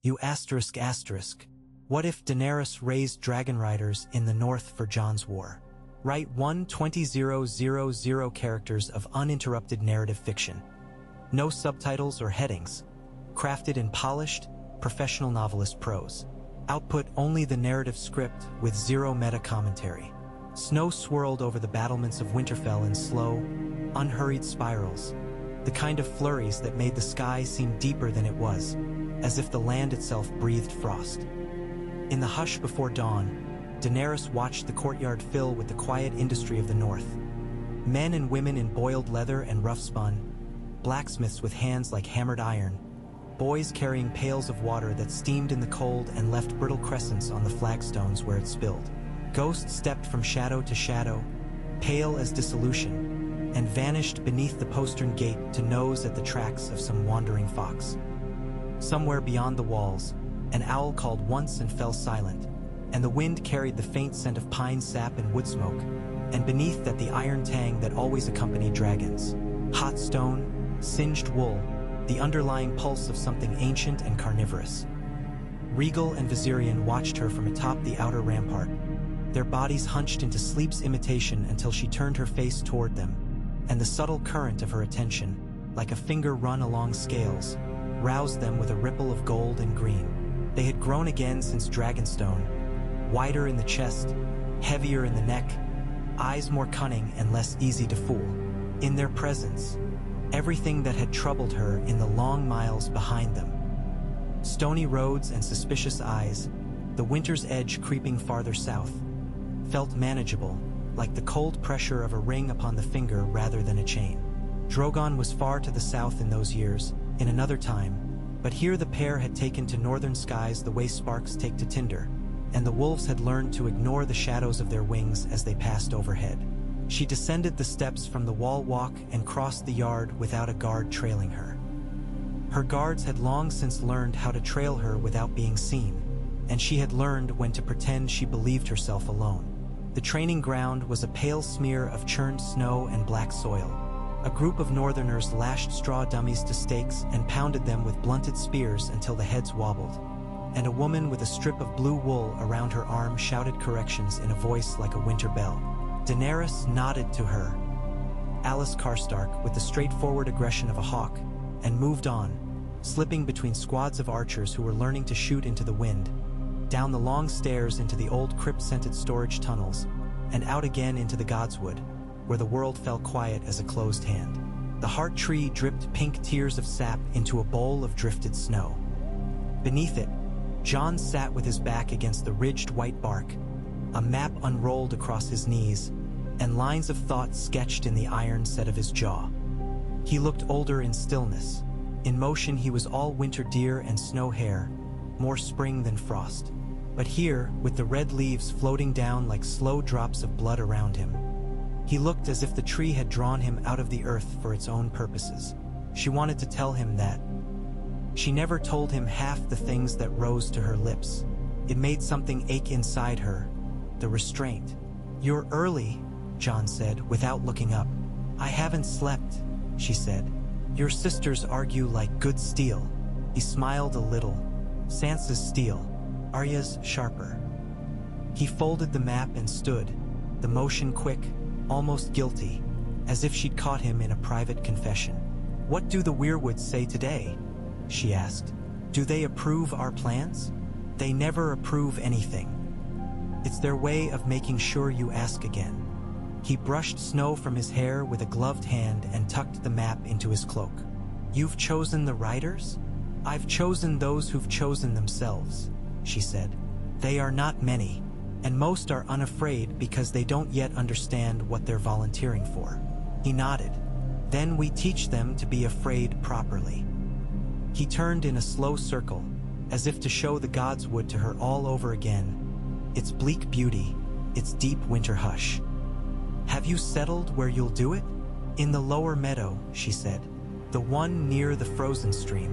You asterisk asterisk. What if Daenerys raised Dragonriders in the north for Jon's war? Write 120,000 characters of uninterrupted narrative fiction. No subtitles or headings. Crafted in polished, professional novelist prose. Output only the narrative script with zero meta-commentary. Snow swirled over the battlements of Winterfell in slow, unhurried spirals, the kind of flurries that made the sky seem deeper than it was, as if the land itself breathed frost. In the hush before dawn, Daenerys watched the courtyard fill with the quiet industry of the north. Men and women in boiled leather and rough spun, blacksmiths with hands like hammered iron, boys carrying pails of water that steamed in the cold and left brittle crescents on the flagstones where it spilled. Ghosts stepped from shadow to shadow, pale as dissolution, and vanished beneath the postern gate to nose at the tracks of some wandering fox. Somewhere beyond the walls, an owl called once and fell silent, and the wind carried the faint scent of pine sap and wood smoke, and beneath that the iron tang that always accompanied dragons. Hot stone, singed wool, the underlying pulse of something ancient and carnivorous. Rhaegal and Viserion watched her from atop the outer rampart, their bodies hunched into sleep's imitation until she turned her face toward them, and the subtle current of her attention, like a finger run along scales, roused them with a ripple of gold and green. They had grown again since Dragonstone, wider in the chest, heavier in the neck, eyes more cunning and less easy to fool. In their presence, everything that had troubled her in the long miles behind them. Stony roads and suspicious eyes, the winter's edge creeping farther south, felt manageable, like the cold pressure of a ring upon the finger rather than a chain. Drogon was far to the south in those years, in another time, but here the pair had taken to northern skies the way sparks take to tinder, and the wolves had learned to ignore the shadows of their wings as they passed overhead. She descended the steps from the wall walk and crossed the yard without a guard trailing her. Her guards had long since learned how to trail her without being seen, and she had learned when to pretend she believed herself alone. The training ground was a pale smear of churned snow and black soil. A group of northerners lashed straw dummies to stakes and pounded them with blunted spears until the heads wobbled, and a woman with a strip of blue wool around her arm shouted corrections in a voice like a winter bell. Daenerys nodded to her, Alice Karstark, with the straightforward aggression of a hawk, and moved on, slipping between squads of archers who were learning to shoot into the wind, down the long stairs into the old crypt-scented storage tunnels, and out again into the Godswood, where the world fell quiet as a closed hand. The heart tree dripped pink tears of sap into a bowl of drifted snow. Beneath it, Jon sat with his back against the ridged white bark, a map unrolled across his knees, and lines of thought sketched in the iron set of his jaw. He looked older in stillness. In motion he was all winter deer and snow hair, more spring than frost. But here, with the red leaves floating down like slow drops of blood around him, he looked as if the tree had drawn him out of the earth for its own purposes. She wanted to tell him that. She never told him half the things that rose to her lips. It made something ache inside her, the restraint. "You're early," Jon said, without looking up. "I haven't slept," she said. "Your sisters argue like good steel." He smiled a little. "Sansa's steel, Arya's sharper." He folded the map and stood, the motion quick, almost guilty, as if she'd caught him in a private confession. "What do the Weirwoods say today?" she asked. "Do they approve our plans?" "They never approve anything. It's their way of making sure you ask again." He brushed snow from his hair with a gloved hand and tucked the map into his cloak. "You've chosen the riders?" "I've chosen those who've chosen themselves," she said. "They are not many, and most are unafraid because they don't yet understand what they're volunteering for." He nodded. "Then we teach them to be afraid properly." He turned in a slow circle, as if to show the Godswood to her all over again, its bleak beauty, its deep winter hush. "Have you settled where you'll do it?" "In the lower meadow," she said. "The one near the frozen stream.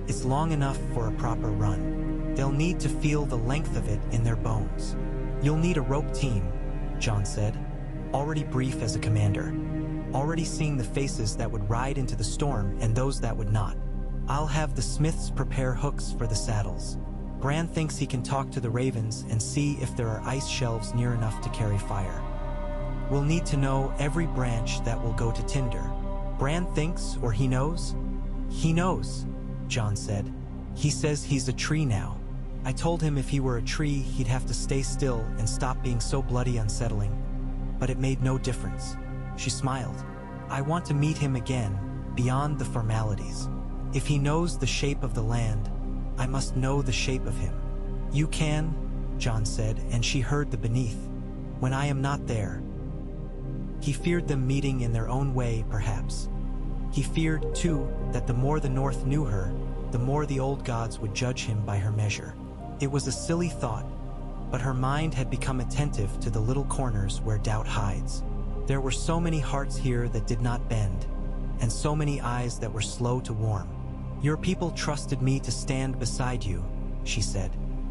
It's long enough for a proper run. They'll need to feel the length of it in their bones." "You'll need a rope team," Jon said, already brief as a commander, already seeing the faces that would ride into the storm and those that would not. I'll have the smiths prepare hooks for the saddles. Bran thinks he can talk to the ravens and see if there are ice shelves near enough to carry fire. We'll need to know every branch that will go to tinder. Bran thinks, or he knows? He knows, Jon said. He says he's a tree now. I told him if he were a tree, he'd have to stay still and stop being so bloody unsettling. But it made no difference. She smiled. I want to meet him again, beyond the formalities. If he knows the shape of the land, I must know the shape of him. You can, Jon said, and she heard the beneath. When I am not there. He feared them meeting in their own way, perhaps. He feared, too, that the more the North knew her, the more the old gods would judge him by her measure. It was a silly thought, but her mind had become attentive to the little corners where doubt hides. There were so many hearts here that did not bend, and so many eyes that were slow to warm. Your people trusted me to stand beside you, she said.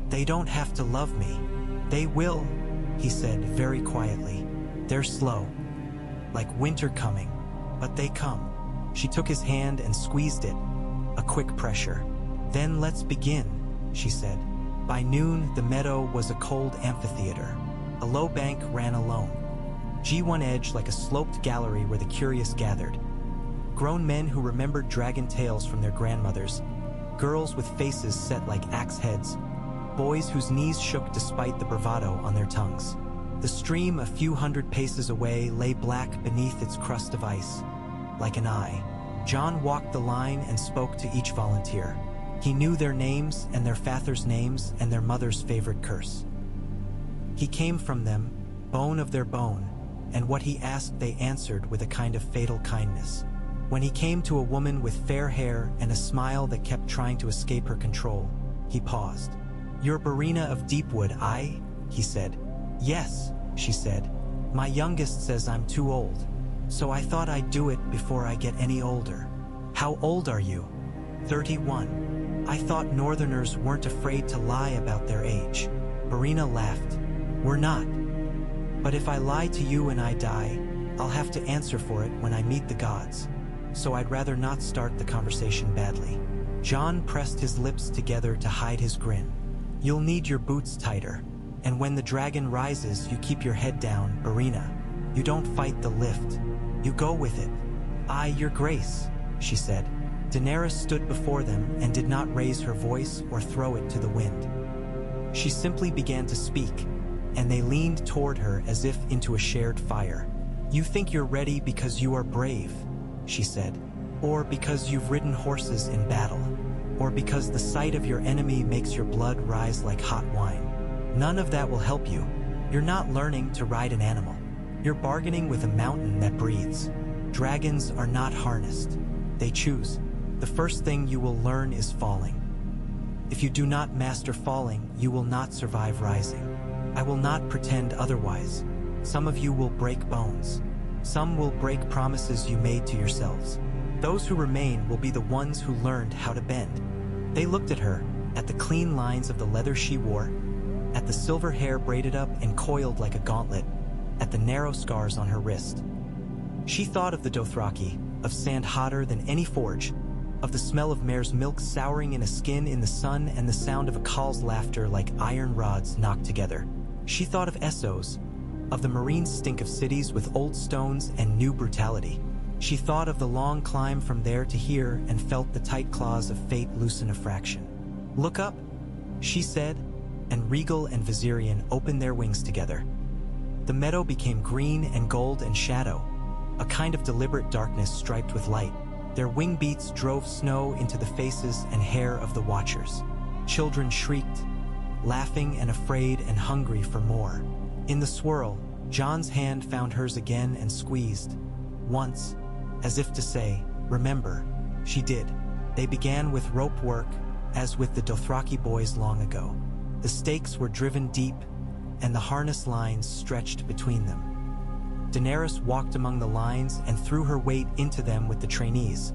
They don't have to love me. They will, he said very quietly. They're slow, like winter coming, but they come. She took his hand and squeezed it, a quick pressure. Then let's begin, she said. By noon, the meadow was a cold amphitheater. A low bank ran alone. G1 edge like a sloped gallery where the curious gathered. Grown men who remembered dragon tales from their grandmothers, girls with faces set like axe heads, boys whose knees shook despite the bravado on their tongues. The stream a few hundred paces away lay black beneath its crust of ice, like an eye. Jon walked the line and spoke to each volunteer. He knew their names and their father's names and their mother's favorite curse. He came from them, bone of their bone, and what he asked they answered with a kind of fatal kindness. When he came to a woman with fair hair and a smile that kept trying to escape her control, he paused. You're Barina of Deepwood, he said. Yes, she said. My youngest says I'm too old, so I thought I'd do it before I get any older. How old are you? 31. I thought Northerners weren't afraid to lie about their age. Barina laughed. We're not. But if I lie to you and I die, I'll have to answer for it when I meet the gods. So I'd rather not start the conversation badly. Jon pressed his lips together to hide his grin. You'll need your boots tighter. And when the dragon rises, you keep your head down, Barina. You don't fight the lift. You go with it. Your grace, she said. Daenerys stood before them and did not raise her voice or throw it to the wind. She simply began to speak, and they leaned toward her as if into a shared fire. You think you're ready because you are brave, she said, or because you've ridden horses in battle, or because the sight of your enemy makes your blood rise like hot wine. None of that will help you. You're not learning to ride an animal. You're bargaining with a mountain that breathes. Dragons are not harnessed. They choose. The first thing you will learn is falling. If you do not master falling, you will not survive rising. I will not pretend otherwise. Some of you will break bones. Some will break promises you made to yourselves. Those who remain will be the ones who learned how to bend. They looked at her, at the clean lines of the leather she wore, at the silver hair braided up and coiled like a gauntlet, at the narrow scars on her wrist. She thought of the Dothraki, of sand hotter than any forge, of the smell of mare's milk souring in a skin in the sun and the sound of a call's laughter like iron rods knocked together. She thought of Essos, of the marine stink of cities with old stones and new brutality. She thought of the long climb from there to here and felt the tight claws of fate loosen a fraction. Look up, she said, and Rhaegal and Viserion opened their wings together. The meadow became green and gold and shadow, a kind of deliberate darkness striped with light. Their wing beats drove snow into the faces and hair of the watchers. Children shrieked, laughing and afraid and hungry for more. In the swirl, Jon's hand found hers again and squeezed. Once, as if to say, remember, she did. They began with rope work, as with the Dothraki boys long ago. The stakes were driven deep, and the harness lines stretched between them. Daenerys walked among the lines and threw her weight into them with the trainees,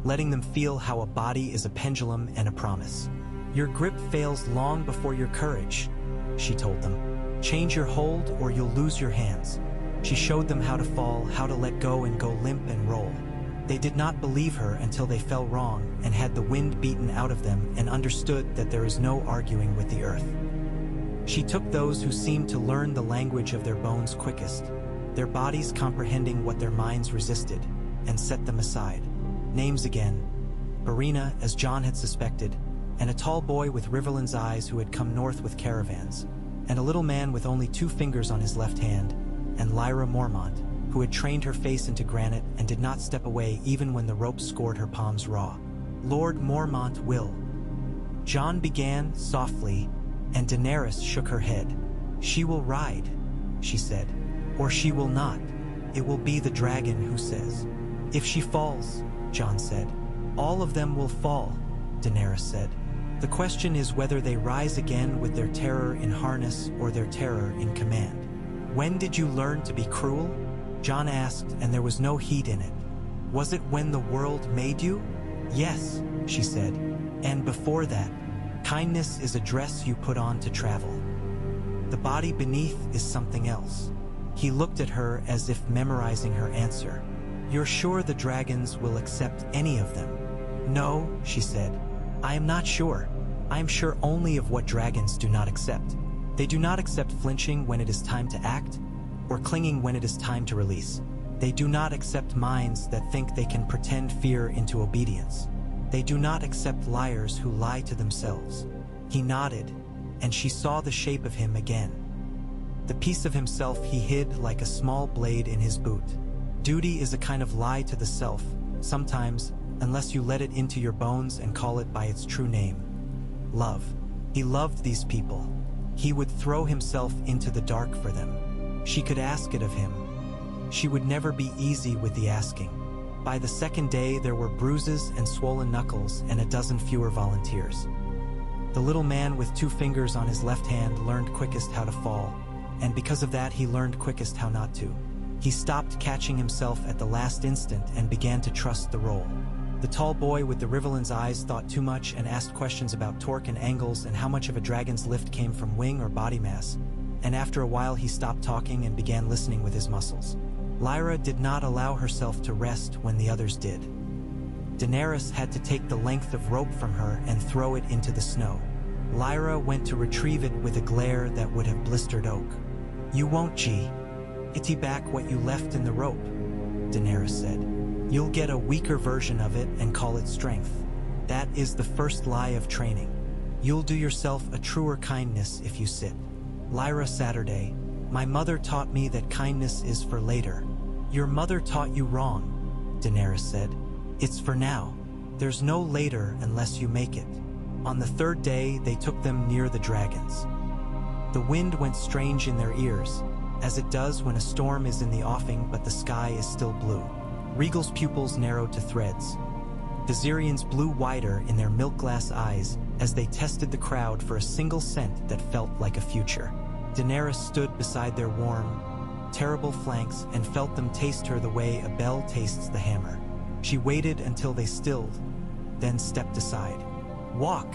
letting them feel how a body is a pendulum and a promise. Your grip fails long before your courage, she told them. Change your hold or you'll lose your hands. She showed them how to fall, how to let go and go limp and roll. They did not believe her until they fell wrong and had the wind beaten out of them and understood that there is no arguing with the earth. She took those who seemed to learn the language of their bones quickest, their bodies comprehending what their minds resisted, and set them aside. Names again: Barina, as Jon had suspected, and a tall boy with Riverland's eyes who had come north with caravans, and a little man with only 2 fingers on his left hand, and Lyra Mormont, who had trained her face into granite and did not step away even when the rope scored her palms raw. Lord Mormont will. Jon began softly, and Daenerys shook her head. She will ride, she said, or she will not. It will be the dragon who says. If she falls, Jon said. All of them will fall, Daenerys said. The question is whether they rise again with their terror in harness or their terror in command. When did you learn to be cruel? Jon asked, and there was no heat in it. Was it when the world made you? Yes, she said. And before that, kindness is a dress you put on to travel. The body beneath is something else. He looked at her as if memorizing her answer. You're sure the dragons will accept any of them? No, she said. I am not sure. I am sure only of what dragons do not accept. They do not accept flinching when it is time to act, or clinging when it is time to release. They do not accept minds that think they can pretend fear into obedience. They do not accept liars who lie to themselves. He nodded, and she saw the shape of him again. The piece of himself he hid like a small blade in his boot. Duty is a kind of lie to the self, sometimes, unless you let it into your bones and call it by its true name. Love. He loved these people. He would throw himself into the dark for them. She could ask it of him. She would never be easy with the asking. By the second day, there were bruises and swollen knuckles and a dozen fewer volunteers. The little man with 2 fingers on his left hand learned quickest how to fall, and because of that he learned quickest how not to. He stopped catching himself at the last instant and began to trust the roll. The tall boy with the Riverland's eyes thought too much and asked questions about torque and angles and how much of a dragon's lift came from wing or body mass, and after a while he stopped talking and began listening with his muscles. Lyra did not allow herself to rest when the others did. Daenerys had to take the length of rope from her and throw it into the snow. Lyra went to retrieve it with a glare that would have blistered oak. You won't, G. Itty back what you left in the rope, Daenerys said. You'll get a weaker version of it and call it strength. That is the first lie of training. You'll do yourself a truer kindness if you sit. Lyra Saturday, my mother taught me that kindness is for later. Your mother taught you wrong, Daenerys said. It's for now. There's no later unless you make it. On the 3rd day, they took them near the dragons. The wind went strange in their ears, as it does when a storm is in the offing but the sky is still blue. Rhaegal's pupils narrowed to threads. Viserions blew wider in their milk-glass eyes as they tested the crowd for a single scent that felt like a future. Daenerys stood beside their warm, terrible flanks and felt them taste her the way a bell tastes the hammer. She waited until they stilled, then stepped aside. Walk,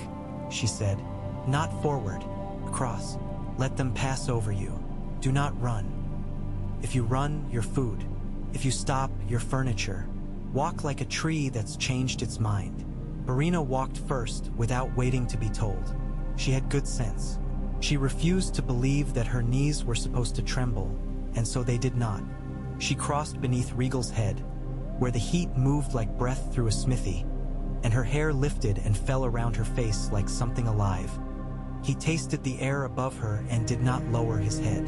she said, not forward, across. Let them pass over you. Do not run. If you run, you're food. If you stop, you're furniture. Walk like a tree that's changed its mind. Barina walked first without waiting to be told. She had good sense. She refused to believe that her knees were supposed to tremble, and so they did not. She crossed beneath Rhaegal's head, where the heat moved like breath through a smithy, and her hair lifted and fell around her face like something alive. He tasted the air above her and did not lower his head.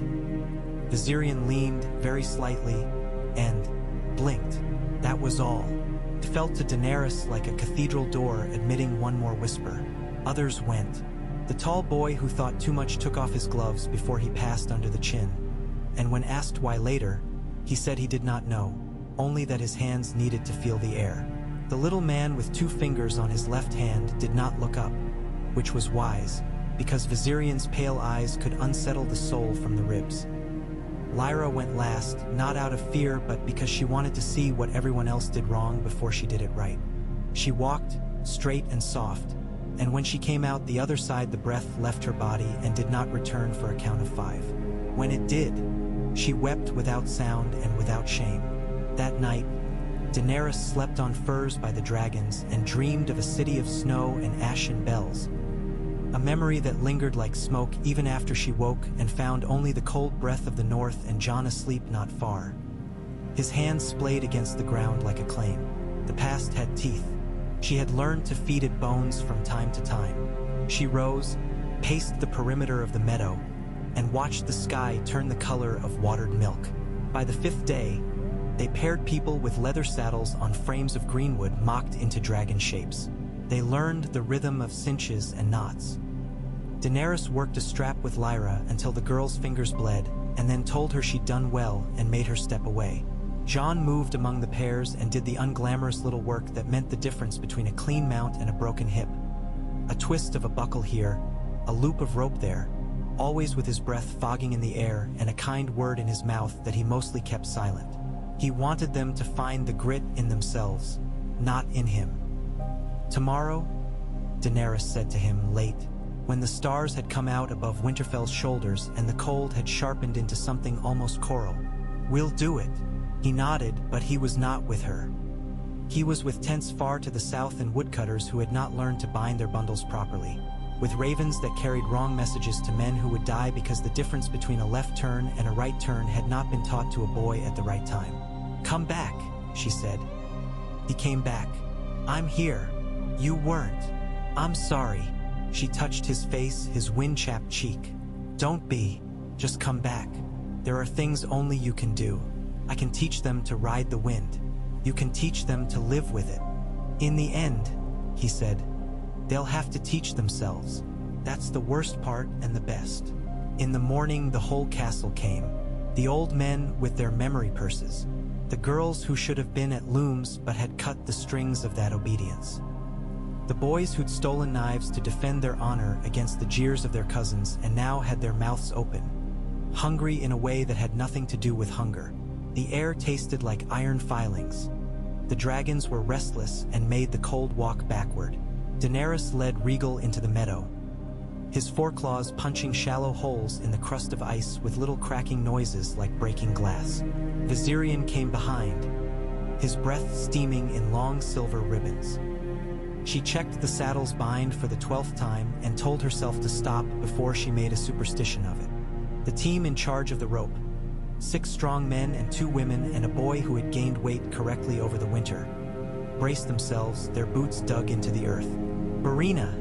Viserion leaned very slightly and blinked. That was all. It felt to Daenerys like a cathedral door admitting one more whisper. Others went. The tall boy who thought too much took off his gloves before he passed under the chin, and when asked why later, he said he did not know, only that his hands needed to feel the air. The little man with 2 fingers on his left hand did not look up, which was wise, because Viserion's pale eyes could unsettle the soul from the ribs. Lyra went last, not out of fear, but because she wanted to see what everyone else did wrong before she did it right. She walked, straight and soft, and when she came out the other side the breath left her body and did not return for a count of 5. When it did, she wept without sound and without shame. That night, Daenerys slept on furs by the dragons and dreamed of a city of snow and ashen bells. A memory that lingered like smoke even after she woke and found only the cold breath of the north and Jon asleep not far. His hands splayed against the ground like a claim. The past had teeth. She had learned to feed it bones from time to time. She rose, paced the perimeter of the meadow, and watched the sky turn the color of watered milk. By the 5th day, they paired people with leather saddles on frames of greenwood mocked into dragon shapes. They learned the rhythm of cinches and knots. Daenerys worked a strap with Lyra until the girl's fingers bled, and then told her she'd done well and made her step away. Jon moved among the pairs and did the unglamorous little work that meant the difference between a clean mount and a broken hip. A twist of a buckle here, a loop of rope there, always with his breath fogging in the air and a kind word in his mouth that he mostly kept silent. He wanted them to find the grit in themselves, not in him. "Tomorrow," Daenerys said to him late, when the stars had come out above Winterfell's shoulders and the cold had sharpened into something almost choral. "We'll do it." He nodded, but he was not with her. He was with tents far to the south and woodcutters who had not learned to bind their bundles properly, with ravens that carried wrong messages to men who would die because the difference between a left turn and a right turn had not been taught to a boy at the right time. "Come back," she said. He came back. "I'm here. You weren't. I'm sorry." She touched his face, his wind-chapped cheek. "Don't be. Just come back. There are things only you can do. I can teach them to ride the wind. You can teach them to live with it. In the end," he said, "they'll have to teach themselves. That's the worst part and the best." In the morning, the whole castle came. The old men with their memory purses. The girls who should have been at looms but had cut the strings of that obedience. The boys who'd stolen knives to defend their honor against the jeers of their cousins and now had their mouths open, hungry in a way that had nothing to do with hunger. The air tasted like iron filings. The dragons were restless and made the cold walk backward. Daenerys led Regal into the meadow, his foreclaws punching shallow holes in the crust of ice with little cracking noises like breaking glass. Viserion came behind, his breath steaming in long silver ribbons. She checked the saddle's bind for the 12th time and told herself to stop before she made a superstition of it. The team in charge of the rope, 6 strong men and 2 women and a boy who had gained weight correctly over the winter, braced themselves, their boots dug into the earth. "Barina,"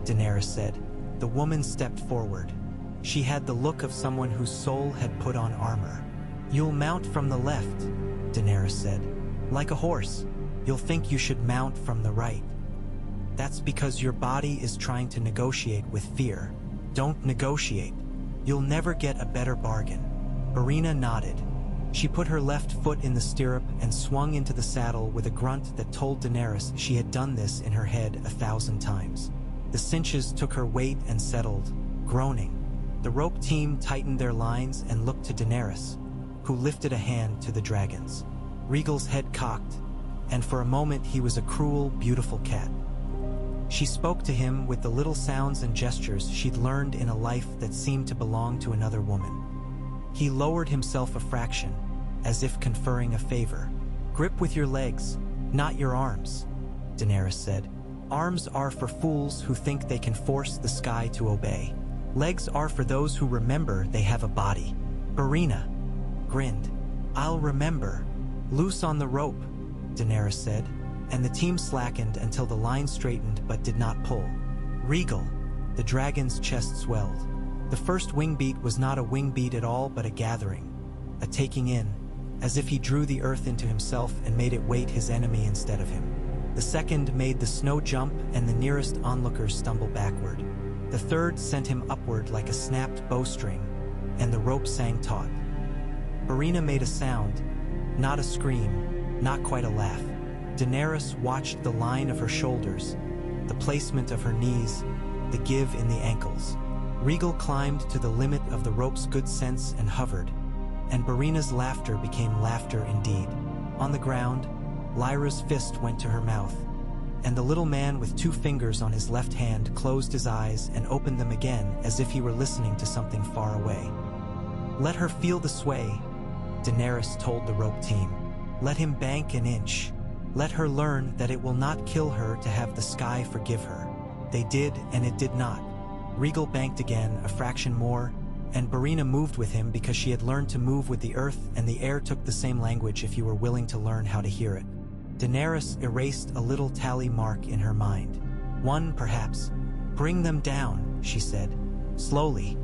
Daenerys said. The woman stepped forward. She had the look of someone whose soul had put on armor. "You'll mount from the left," Daenerys said. "Like a horse, you'll think you should mount from the right. That's because your body is trying to negotiate with fear. Don't negotiate. You'll never get a better bargain." Barina nodded. She put her left foot in the stirrup and swung into the saddle with a grunt that told Daenerys she had done this in her head 1,000 times. The cinches took her weight and settled, groaning. The rope team tightened their lines and looked to Daenerys, who lifted a hand to the dragons. Regal's head cocked, and for a moment he was a cruel, beautiful cat. She spoke to him with the little sounds and gestures she'd learned in a life that seemed to belong to another woman. He lowered himself a fraction, as if conferring a favor. "Grip with your legs, not your arms," Daenerys said. "Arms are for fools who think they can force the sky to obey. Legs are for those who remember they have a body." Barina grinned. "I'll remember." "Loose on the rope," Daenerys said, and the team slackened until the line straightened but did not pull. "Regal," the dragon's chest swelled. The first wing beat was not a wing beat at all but a gathering, a taking in, as if he drew the earth into himself and made it weight his enemy instead of him. The second made the snow jump and the nearest onlookers stumble backward. The third sent him upward like a snapped bowstring, and the rope sang taut. Barina made a sound, not a scream, not quite a laugh. Daenerys watched the line of her shoulders, the placement of her knees, the give in the ankles. Regal climbed to the limit of the rope's good sense and hovered, and Barina's laughter became laughter indeed. On the ground, Lyra's fist went to her mouth, and the little man with 2 fingers on his left hand closed his eyes and opened them again as if he were listening to something far away. "Let her feel the sway," Daenerys told the rope team. "Let him bank an inch." Let her learn that it will not kill her to have the sky forgive her. They did, and it did not. Regal banked again, a fraction more, and Barina moved with him because she had learned to move with the earth, and the air took the same language if you were willing to learn how to hear it. Daenerys erased a little tally mark in her mind. One, perhaps. Bring them down, she said, slowly.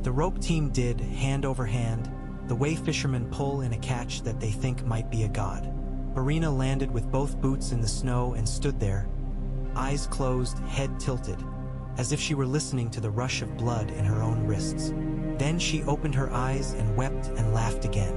The rope team did, hand over hand, the way fishermen pull in a catch that they think might be a god. Barina landed with both boots in the snow and stood there, eyes closed, head tilted, as if she were listening to the rush of blood in her own wrists. Then she opened her eyes and wept and laughed again.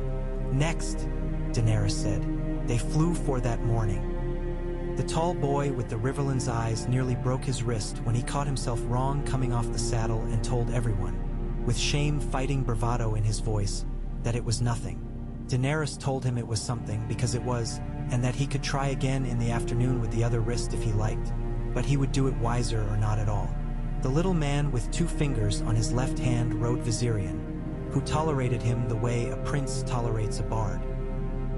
Next, Daenerys said, they flew for that morning. The tall boy with the riverland's eyes nearly broke his wrist when he caught himself wrong coming off the saddle and told everyone, with shame fighting bravado in his voice, that it was nothing. Daenerys told him it was something because it was, and that he could try again in the afternoon with the other wrist if he liked, but he would do it wiser or not at all. The little man with 2 fingers on his left hand rode Viserion, who tolerated him the way a prince tolerates a bard.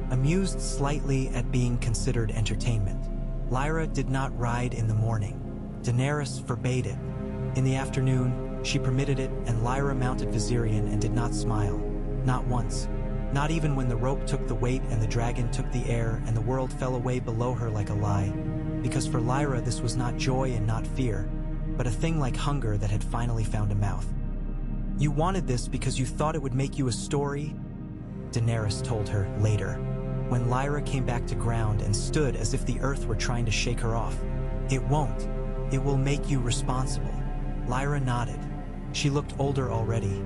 Amused slightly at being considered entertainment, Lyra did not ride in the morning. Daenerys forbade it. In the afternoon, she permitted it, and Lyra mounted Viserion and did not smile. Not once. Not even when the rope took the weight and the dragon took the air and the world fell away below her like a lie. Because for Lyra this was not joy and not fear, but a thing like hunger that had finally found a mouth. You wanted this because you thought it would make you a story? Daenerys told her later, when Lyra came back to ground and stood as if the earth were trying to shake her off. It won't. It will make you responsible. Lyra nodded. She looked older already,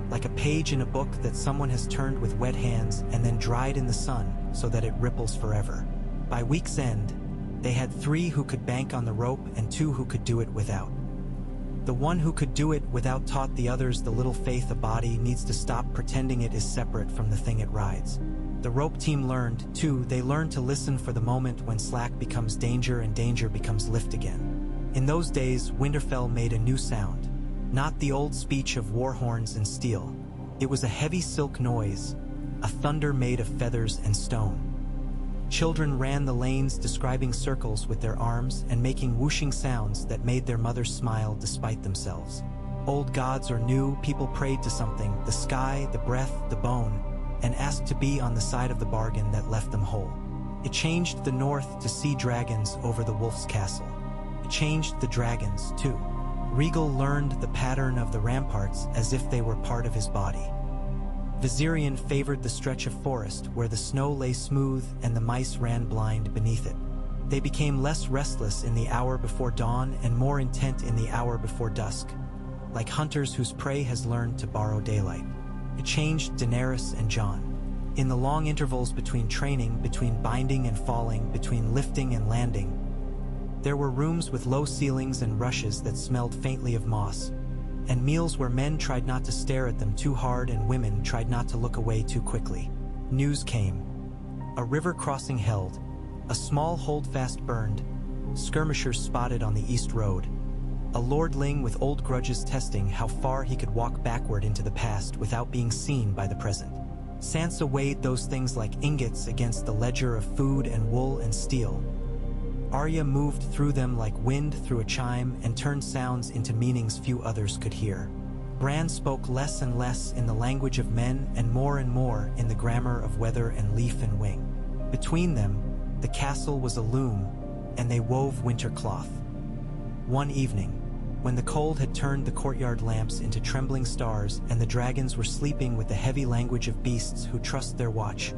like a page in a book that someone has turned with wet hands and then dried in the sun so that it ripples forever. By week's end, they had 3 who could bank on the rope and 2 who could do it without. The one who could do it without taught the others the little faith a body needs to stop pretending it is separate from the thing it rides. The rope team learned, too. They learned to listen for the moment when slack becomes danger and danger becomes lift again. In those days, Winterfell made a new sound. Not the old speech of war horns and steel. It was a heavy silk noise, a thunder made of feathers and stone. Children ran the lanes describing circles with their arms and making whooshing sounds that made their mothers smile despite themselves. Old gods or new, people prayed to something, the sky, the breath, the bone, and asked to be on the side of the bargain that left them whole. It changed the north to see dragons over the wolf's castle. It changed the dragons, too. Regal learned the pattern of the ramparts as if they were part of his body. Viserion favored the stretch of forest where the snow lay smooth and the mice ran blind beneath it. They became less restless in the hour before dawn and more intent in the hour before dusk, like hunters whose prey has learned to borrow daylight. It changed Daenerys and Jon. In the long intervals between training, between binding and falling, between lifting and landing, there were rooms with low ceilings and rushes that smelled faintly of moss, and meals where men tried not to stare at them too hard and women tried not to look away too quickly. News came. A river crossing held, a small holdfast burned, skirmishers spotted on the east road, a lordling with old grudges testing how far he could walk backward into the past without being seen by the present. Sansa weighed those things like ingots against the ledger of food and wool and steel. Arya moved through them like wind through a chime and turned sounds into meanings few others could hear. Bran spoke less and less in the language of men and more in the grammar of weather and leaf and wing. Between them, the castle was a loom, and they wove winter cloth. One evening, when the cold had turned the courtyard lamps into trembling stars and the dragons were sleeping with the heavy language of beasts who trust their watch,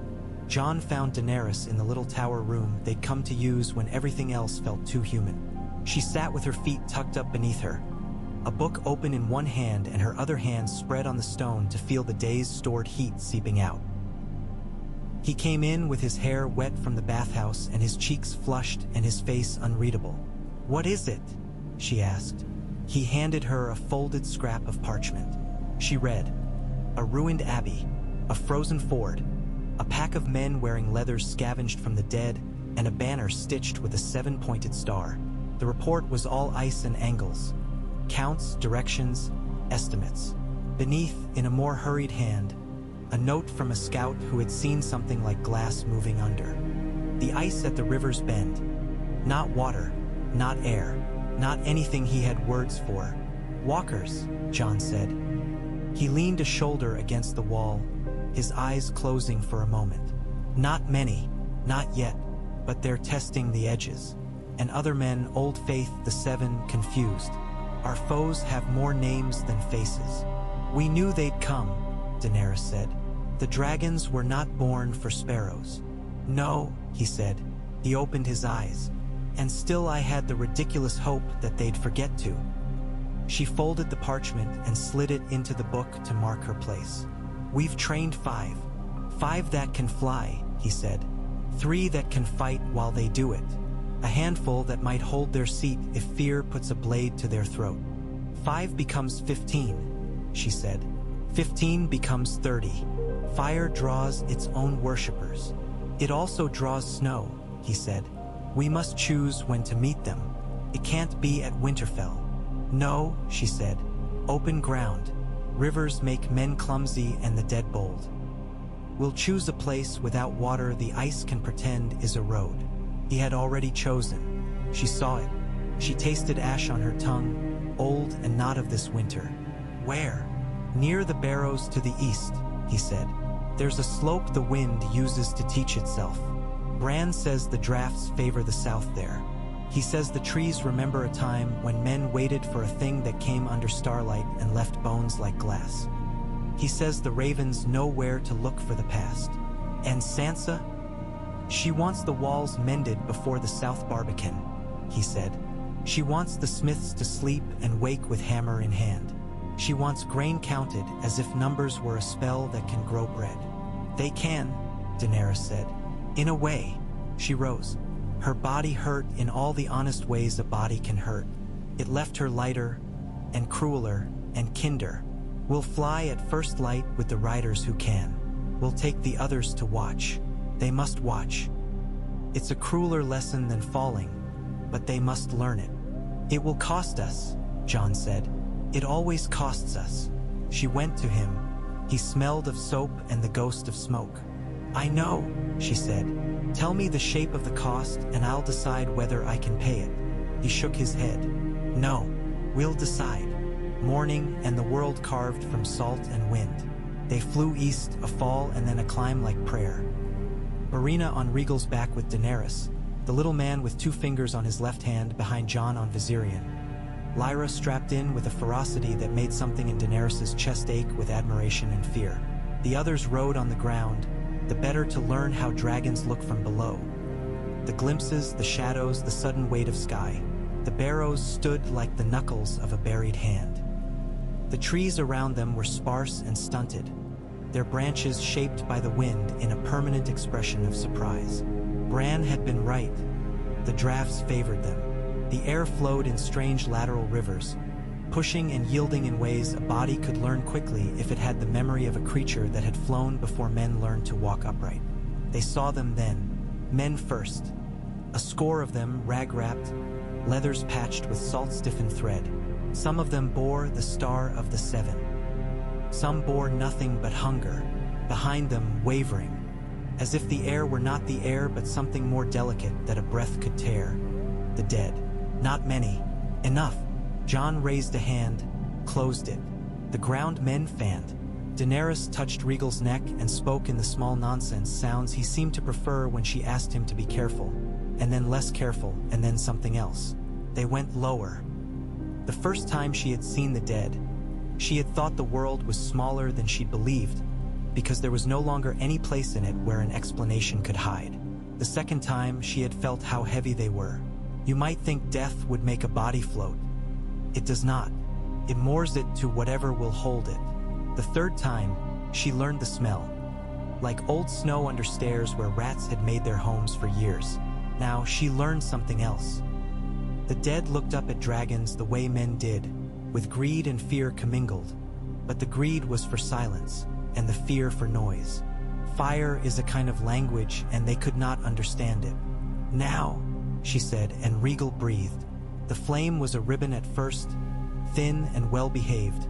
Jon found Daenerys in the little tower room they'd come to use when everything else felt too human. She sat with her feet tucked up beneath her, a book open in one hand and her other hand spread on the stone to feel the day's stored heat seeping out. He came in with his hair wet from the bathhouse and his cheeks flushed and his face unreadable. "What is it?" she asked. He handed her a folded scrap of parchment. She read, "A ruined abbey, a frozen ford, a pack of men wearing leathers scavenged from the dead, and a banner stitched with a 7-pointed star." The report was all ice and angles, counts, directions, estimates. Beneath, in a more hurried hand, a note from a scout who had seen something like glass moving under. the ice at the river's bend. Not water, not air, not anything he had words for. Walkers, Jon said. He leaned a shoulder against the wall, his eyes closing for a moment. Not many, not yet, but they're testing the edges. And other men, Old Faith, the Seven, confused. Our foes have more names than faces. We knew they'd come, Daenerys said. The dragons were not born for sparrows. No, he said. He opened his eyes. And still I had the ridiculous hope that they'd forget to. She folded the parchment and slid it into the book to mark her place. We've trained 5. 5 that can fly, he said. 3 that can fight while they do it. A handful that might hold their seat if fear puts a blade to their throat. 5 becomes 15, she said. 15 becomes 30. Fire draws its own worshippers. It also draws snow, he said. We must choose when to meet them. It can't be at Winterfell. No, she said. Open ground. Rivers make men clumsy and the dead bold. We'll choose a place without water the ice can pretend is a road. He had already chosen. She saw it. She tasted ash on her tongue, old and not of this winter. Where? Near the barrows to the east, he said. There's a slope the wind uses to teach itself. Bran says the drafts favor the south there. He says the trees remember a time when men waited for a thing that came under starlight and left bones like glass. He says the ravens know where to look for the past. And Sansa? She wants the walls mended before the South Barbican, he said. She wants the smiths to sleep and wake with hammer in hand. She wants grain counted as if numbers were a spell that can grow bread. They can, Daenerys said. In a way. She rose. Her body hurt in all the honest ways a body can hurt. It left her lighter and crueler and kinder. We'll fly at first light with the riders who can. We'll take the others to watch. They must watch. It's a crueler lesson than falling, but they must learn it. It will cost us, Jon said. It always costs us. She went to him. He smelled of soap and the ghost of smoke. I know, she said. Tell me the shape of the cost and I'll decide whether I can pay it. He shook his head. No, we'll decide. Morning and the world carved from salt and wind. They flew east, a fall and then a climb like prayer. Marina on Rhaegal's back with Daenerys, the little man with 2 fingers on his left hand behind Jon on Viserion. Lyra strapped in with a ferocity that made something in Daenerys' chest ache with admiration and fear. The others rode on the ground, the better to learn how dragons look from below. The glimpses, the shadows, the sudden weight of sky. The barrows stood like the knuckles of a buried hand. The trees around them were sparse and stunted, their branches shaped by the wind in a permanent expression of surprise. Bran had been right. The drafts favored them. The air flowed in strange lateral rivers, pushing and yielding in ways a body could learn quickly if it had the memory of a creature that had flown before men learned to walk upright. They saw them then, men first. A score of them, rag-wrapped, leathers patched with salt-stiffened thread. Some of them bore the Star of the Seven. Some bore nothing but hunger, behind them wavering, as if the air were not the air but something more delicate that a breath could tear. The dead. Not many. Enough. Jon raised a hand, closed it. The ground men fanned. Daenerys touched Rhaegal's neck and spoke in the small nonsense sounds he seemed to prefer when she asked him to be careful, and then less careful, and then something else. They went lower. The first time she had seen the dead, she had thought the world was smaller than she'd believed, because there was no longer any place in it where an explanation could hide. The second time, she had felt how heavy they were. You might think death would make a body float. It does not. It moors it to whatever will hold it. The third time, she learned the smell. Like old snow under stairs where rats had made their homes for years. Now, she learned something else. The dead looked up at dragons the way men did, with greed and fear commingled. But the greed was for silence, and the fear for noise. Fire is a kind of language, and they could not understand it. Now, she said, and Rhaegal breathed. The flame was a ribbon at first, thin and well-behaved,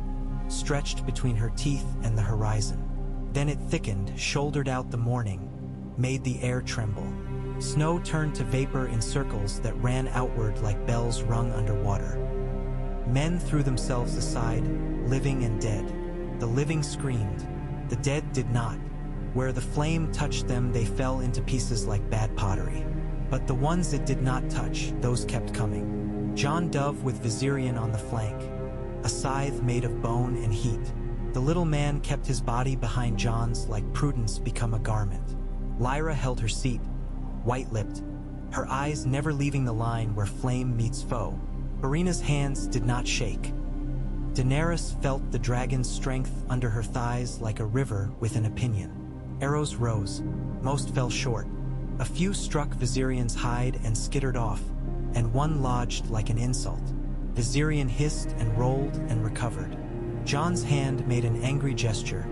stretched between her teeth and the horizon. Then it thickened, shouldered out the morning, made the air tremble. Snow turned to vapor in circles that ran outward like bells rung underwater. Men threw themselves aside, living and dead. The living screamed. The dead did not. Where the flame touched them, they fell into pieces like bad pottery. But the ones it did not touch, those kept coming. Jon Dove with Viserion on the flank, a scythe made of bone and heat. The little man kept his body behind Jon's like prudence become a garment. Lyra held her seat, white-lipped, her eyes never leaving the line where flame meets foe. Irina's hands did not shake. Daenerys felt the dragon's strength under her thighs like a river with an opinion. Arrows rose. Most fell short. A few struck Viserion's hide and skittered off, and one lodged like an insult. Viserion hissed and rolled and recovered. Jon's hand made an angry gesture,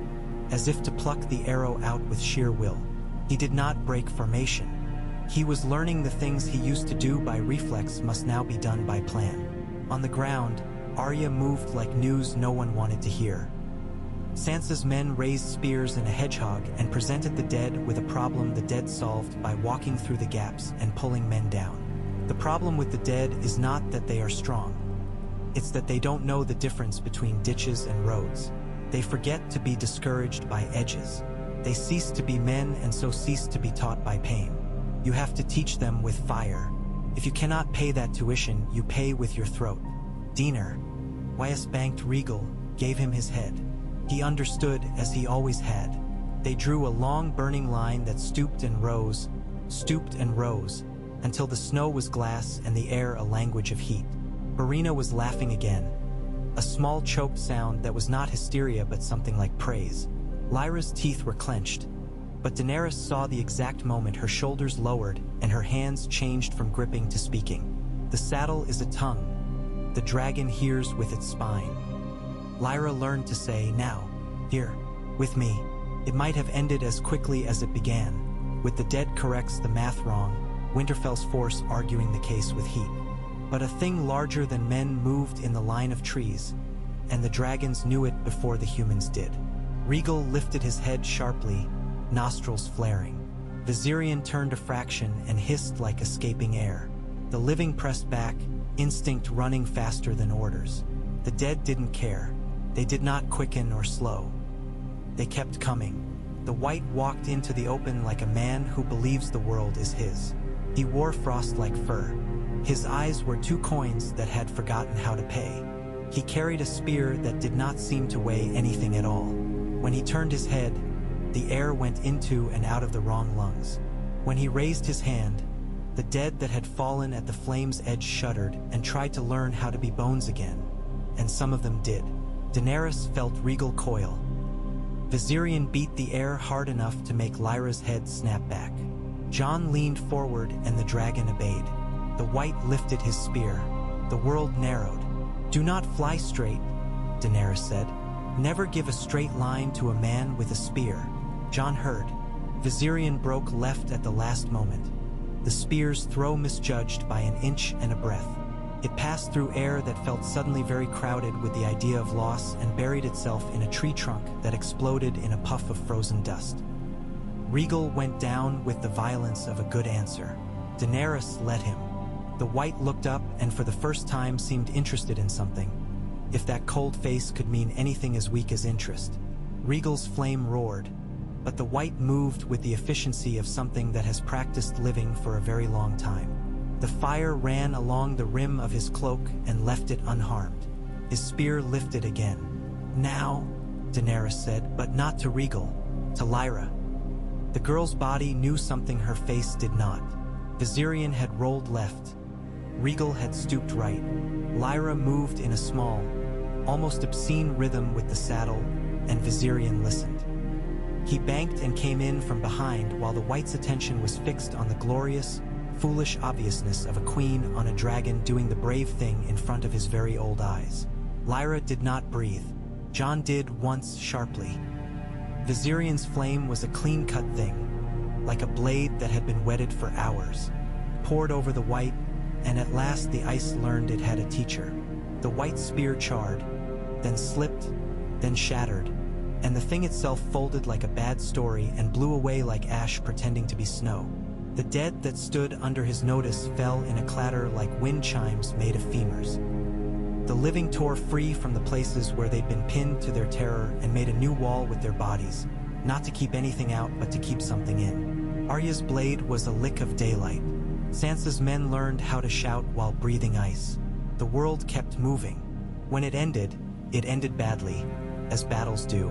as if to pluck the arrow out with sheer will. He did not break formation. He was learning the things he used to do by reflex must now be done by plan. On the ground, Arya moved like news no one wanted to hear. Sansa's men raised spears and a hedgehog and presented the dead with a problem the dead solved by walking through the gaps and pulling men down. The problem with the dead is not that they are strong. It's that they don't know the difference between ditches and roads. They forget to be discouraged by edges. They cease to be men and so cease to be taught by pain. You have to teach them with fire. If you cannot pay that tuition, you pay with your throat. Diener, Wyas banked Regal, gave him his head. He understood as he always had. They drew a long burning line that stooped and rose, until the snow was glass and the air a language of heat. Irina was laughing again. A small choked sound that was not hysteria but something like praise. Lyra's teeth were clenched, but Daenerys saw the exact moment her shoulders lowered and her hands changed from gripping to speaking. The saddle is a tongue. The dragon hears with its spine. Lyra learned to say, now, here, with me. It might have ended as quickly as it began, with the dead corrects the math wrong, Winterfell's force arguing the case with heat. But a thing larger than men moved in the line of trees, and the dragons knew it before the humans did. Regal lifted his head sharply, nostrils flaring. Viserion turned a fraction and hissed like escaping air. The living pressed back, instinct running faster than orders. The dead didn't care. They did not quicken or slow. They kept coming. The white walked into the open like a man who believes the world is his. He wore frost like fur. His eyes were two coins that had forgotten how to pay. He carried a spear that did not seem to weigh anything at all. When he turned his head, the air went into and out of the wrong lungs. When he raised his hand, the dead that had fallen at the flame's edge shuddered and tried to learn how to be bones again, and some of them did. Daenerys felt Regal coil. Viserion beat the air hard enough to make Lyra's head snap back. Jon leaned forward and the dragon obeyed. The white lifted his spear. The world narrowed. Do not fly straight, Daenerys said. Never give a straight line to a man with a spear. Jon heard. Viserion broke left at the last moment. The spear's throw misjudged by an inch and a breath. It passed through air that felt suddenly very crowded with the idea of loss and buried itself in a tree trunk that exploded in a puff of frozen dust. Regal went down with the violence of a good answer. Daenerys let him. The white looked up and for the first time seemed interested in something, if that cold face could mean anything as weak as interest. Regal's flame roared, but the white moved with the efficiency of something that has practiced living for a very long time. The fire ran along the rim of his cloak and left it unharmed. His spear lifted again. Now, Daenerys said, but not to Regal, to Lyra. The girl's body knew something her face did not. Viserion had rolled left. Regal had stooped right. Lyra moved in a small, almost obscene rhythm with the saddle, and Viserion listened. He banked and came in from behind while the white's attention was fixed on the glorious, foolish obviousness of a queen on a dragon doing the brave thing in front of his very old eyes. Lyra did not breathe. Jon did once sharply. Viserion's flame was a clean-cut thing, like a blade that had been wetted for hours, poured over the white, and at last the ice learned it had a teacher. The white spear charred, then slipped, then shattered, and the thing itself folded like a bad story and blew away like ash pretending to be snow. The dead that stood under his notice fell in a clatter like wind chimes made of femurs. The living tore free from the places where they'd been pinned to their terror and made a new wall with their bodies, not to keep anything out but to keep something in. Arya's blade was a lick of daylight. Sansa's men learned how to shout while breathing ice. The world kept moving. When it ended badly, as battles do.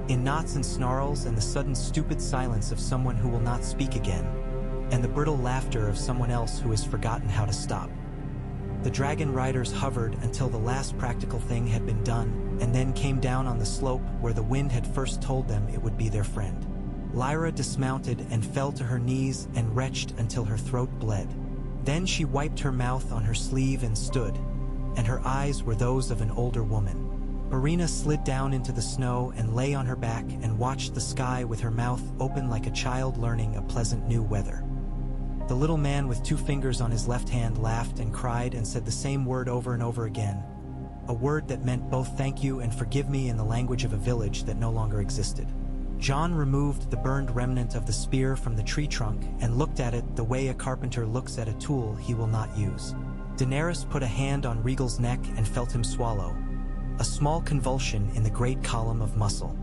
In knots and snarls and the sudden stupid silence of someone who will not speak again, and the brittle laughter of someone else who has forgotten how to stop. The Dragonriders hovered until the last practical thing had been done, and then came down on the slope where the wind had first told them it would be their friend. Lyra dismounted and fell to her knees and retched until her throat bled. Then she wiped her mouth on her sleeve and stood, and her eyes were those of an older woman. Marina slid down into the snow and lay on her back and watched the sky with her mouth open like a child learning a pleasant new weather. The little man with 2 fingers on his left hand laughed and cried and said the same word over and over again, a word that meant both thank you and forgive me in the language of a village that no longer existed. Jon removed the burned remnant of the spear from the tree trunk and looked at it the way a carpenter looks at a tool he will not use. Daenerys put a hand on Rhaegal's neck and felt him swallow, a small convulsion in the great column of muscle.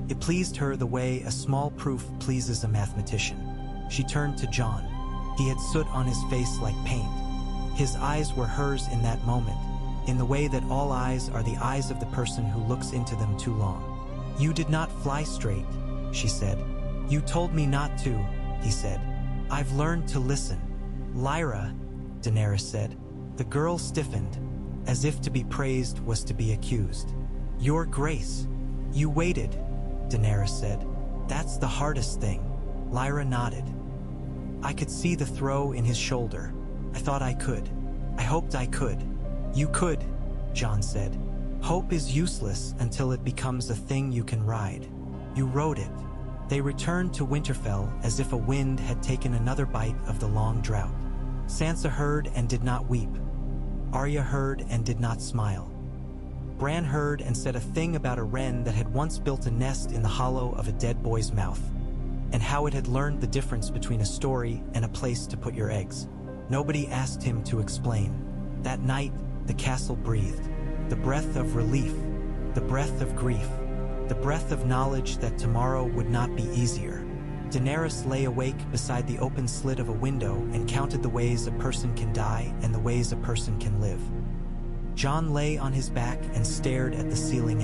It pleased her the way a small proof pleases a mathematician. She turned to Jon. He had soot on his face like paint. His eyes were hers in that moment, in the way that all eyes are the eyes of the person who looks into them too long. You did not fly straight, she said. You told me not to, he said. I've learned to listen. Lyra, Daenerys said. The girl stiffened, as if to be praised was to be accused. Your grace. You waited, Daenerys said. That's the hardest thing. Lyra nodded. I could see the throw in his shoulder. I thought I could. I hoped I could. You could, Jon said. Hope is useless until it becomes a thing you can ride. You rode it. They returned to Winterfell as if a wind had taken another bite of the long drought. Sansa heard and did not weep. Arya heard and did not smile. Bran heard and said a thing about a wren that had once built a nest in the hollow of a dead boy's mouth, and how it had learned the difference between a story and a place to put your eggs. Nobody asked him to explain. That night, the castle breathed. The breath of relief, the breath of grief, the breath of knowledge that tomorrow would not be easier. Daenerys lay awake beside the open slit of a window and counted the ways a person can die and the ways a person can live. Jon lay on his back and stared at the ceiling.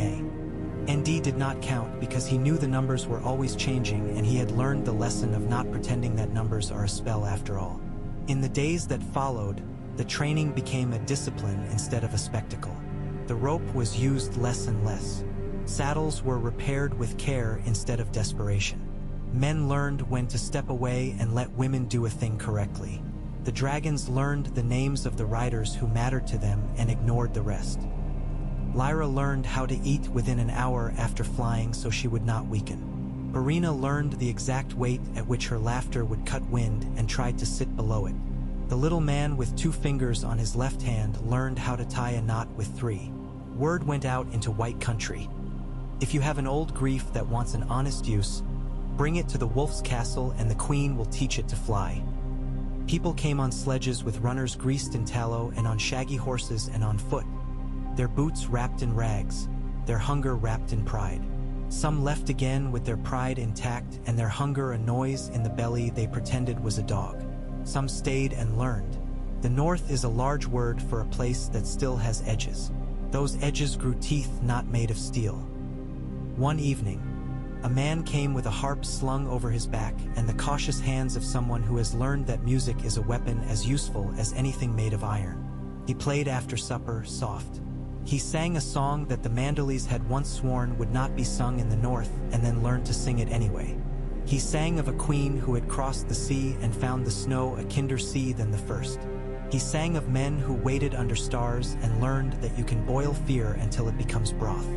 ND did not count because he knew the numbers were always changing, and he had learned the lesson of not pretending that numbers are a spell after all. In the days that followed, the training became a discipline instead of a spectacle. The rope was used less and less. Saddles were repaired with care instead of desperation. Men learned when to step away and let women do a thing correctly. The dragons learned the names of the riders who mattered to them and ignored the rest. Lyra learned how to eat within an hour after flying so she would not weaken. Marina learned the exact weight at which her laughter would cut wind and tried to sit below it. The little man with 2 fingers on his left hand learned how to tie a knot with 3. Word went out into White Country. If you have an old grief that wants an honest use, bring it to the wolf's castle and the queen will teach it to fly. People came on sledges with runners greased in tallow and on shaggy horses and on foot, their boots wrapped in rags, their hunger wrapped in pride. Some left again with their pride intact and their hunger a noise in the belly they pretended was a dog. Some stayed and learned. The North is a large word for a place that still has edges. Those edges grew teeth not made of steel. One evening, a man came with a harp slung over his back and the cautious hands of someone who has learned that music is a weapon as useful as anything made of iron. He played after supper, soft. He sang a song that the Manderleys had once sworn would not be sung in the North and then learned to sing it anyway. He sang of a queen who had crossed the sea and found the snow a kinder sea than the first. He sang of men who waited under stars and learned that you can boil fear until it becomes broth.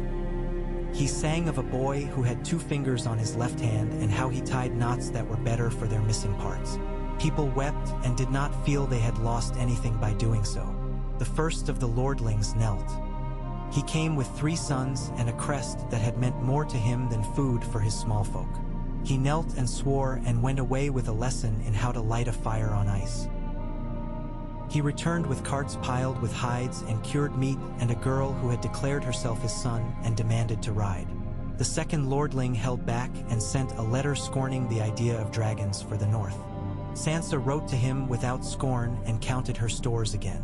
He sang of a boy who had 2 fingers on his left hand and how he tied knots that were better for their missing parts. People wept and did not feel they had lost anything by doing so. The first of the lordlings knelt. He came with 3 sons and a crest that had meant more to him than food for his small folk. He knelt and swore and went away with a lesson in how to light a fire on ice. He returned with carts piled with hides and cured meat and a girl who had declared herself his son and demanded to ride. The second lordling held back and sent a letter scorning the idea of dragons for the north. Sansa wrote to him without scorn and counted her stores again.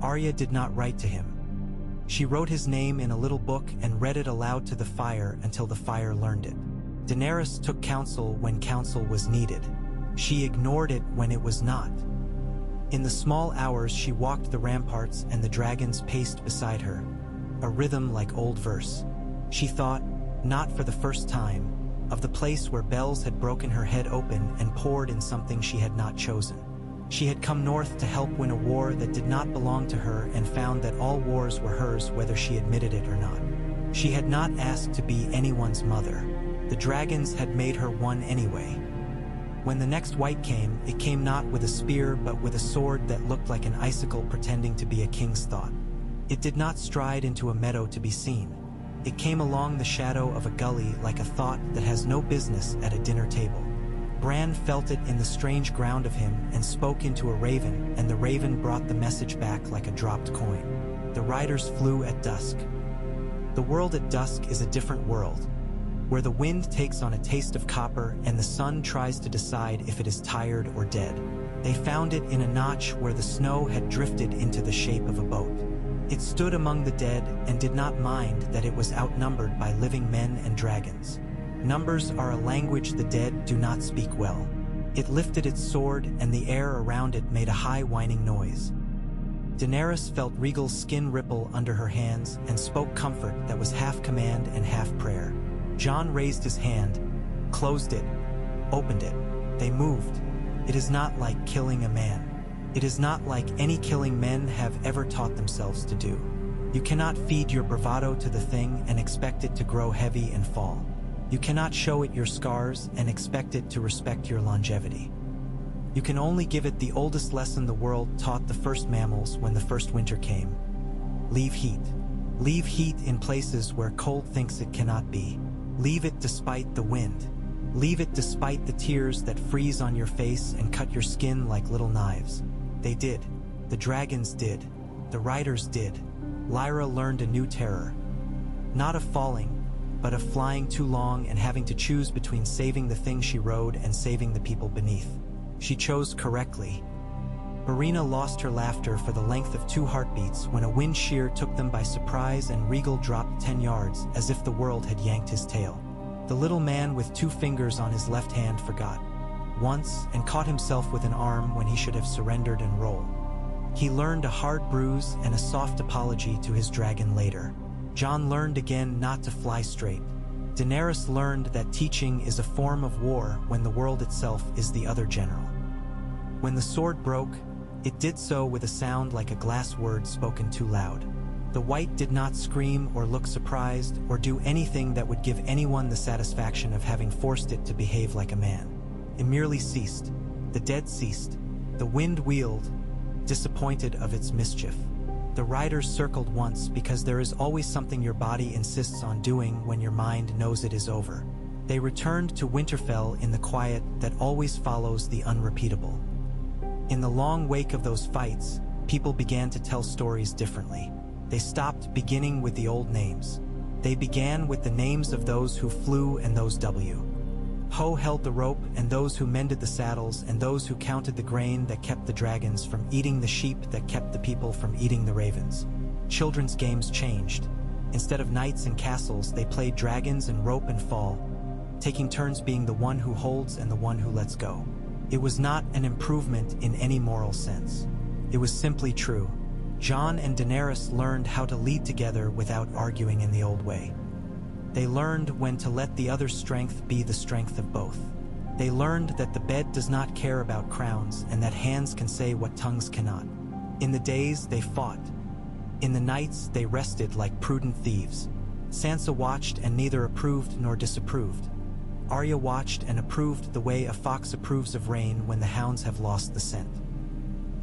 Arya did not write to him. She wrote his name in a little book and read it aloud to the fire until the fire learned it. Daenerys took counsel when counsel was needed. She ignored it when it was not. In the small hours she walked the ramparts and the dragons paced beside her, a rhythm like old verse. She thought, not for the first time, of the place where bells had broken her head open and poured in something she had not chosen. She had come north to help win a war that did not belong to her and found that all wars were hers whether she admitted it or not. She had not asked to be anyone's mother. The dragons had made her one anyway. When the next white came, it came not with a spear but with a sword that looked like an icicle pretending to be a king's thought. It did not stride into a meadow to be seen. It came along the shadow of a gully like a thought that has no business at a dinner table. Bran felt it in the strange ground of him and spoke into a raven, and the raven brought the message back like a dropped coin. The riders flew at dusk. The world at dusk is a different world, where the wind takes on a taste of copper and the sun tries to decide if it is tired or dead. They found it in a notch where the snow had drifted into the shape of a boat. It stood among the dead and did not mind that it was outnumbered by living men and dragons. Numbers are a language the dead do not speak well. It lifted its sword and the air around it made a high whining noise. Daenerys felt Regal's skin ripple under her hands and spoke comfort that was half command and half prayer. Jon raised his hand, closed it, opened it. They moved. It is not like killing a man. It is not like any killing men have ever taught themselves to do. You cannot feed your bravado to the thing and expect it to grow heavy and fall. You cannot show it your scars and expect it to respect your longevity. You can only give it the oldest lesson the world taught the first mammals when the first winter came. Leave heat. Leave heat in places where cold thinks it cannot be. Leave it despite the wind. Leave it despite the tears that freeze on your face and cut your skin like little knives. They did. The dragons did. The riders did. Lyra learned a new terror. Not of falling, but of flying too long and having to choose between saving the thing she rode and saving the people beneath. She chose correctly. Marina lost her laughter for the length of 2 heartbeats when a wind shear took them by surprise and Regal dropped 10 yards as if the world had yanked his tail. The little man with 2 fingers on his left hand forgot once and caught himself with an arm when he should have surrendered and rolled. He learned a hard bruise and a soft apology to his dragon later. Jon learned again not to fly straight. Daenerys learned that teaching is a form of war when the world itself is the other general. When the sword broke, it did so with a sound like a glass word spoken too loud. The white did not scream or look surprised or do anything that would give anyone the satisfaction of having forced it to behave like a man. It merely ceased. The dead ceased. The wind wheeled, disappointed of its mischief. The riders circled once because there is always something your body insists on doing when your mind knows it is over. They returned to Winterfell in the quiet that always follows the unrepeatable. In the long wake of those fights, people began to tell stories differently. They stopped beginning with the old names. They began with the names of those who flew and those Ho held the rope and those who mended the saddles and those who counted the grain that kept the dragons from eating the sheep that kept the people from eating the ravens. Children's games changed. Instead of knights and castles, they played dragons and rope and fall, taking turns being the one who holds and the one who lets go. It was not an improvement in any moral sense. It was simply true. Jon and Daenerys learned how to lead together without arguing in the old way. They learned when to let the other's strength be the strength of both. They learned that the bed does not care about crowns and that hands can say what tongues cannot. In the days, they fought. In the nights, they rested like prudent thieves. Sansa watched and neither approved nor disapproved. Arya watched and approved the way a fox approves of rain when the hounds have lost the scent.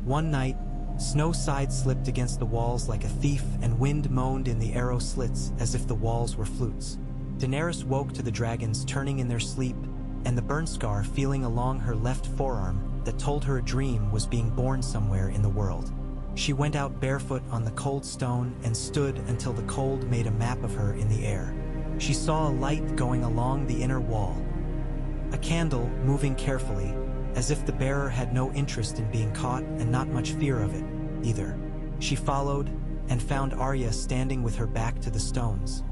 One night, snow side-slipped against the walls like a thief and wind moaned in the arrow slits as if the walls were flutes. Daenerys woke to the dragons turning in their sleep, and the burn scar feeling along her left forearm that told her a dream was being born somewhere in the world. She went out barefoot on the cold stone and stood until the cold made a map of her in the air. She saw a light going along the inner wall, a candle moving carefully, as if the bearer had no interest in being caught and not much fear of it, either. She followed and found Arya standing with her back to the stones,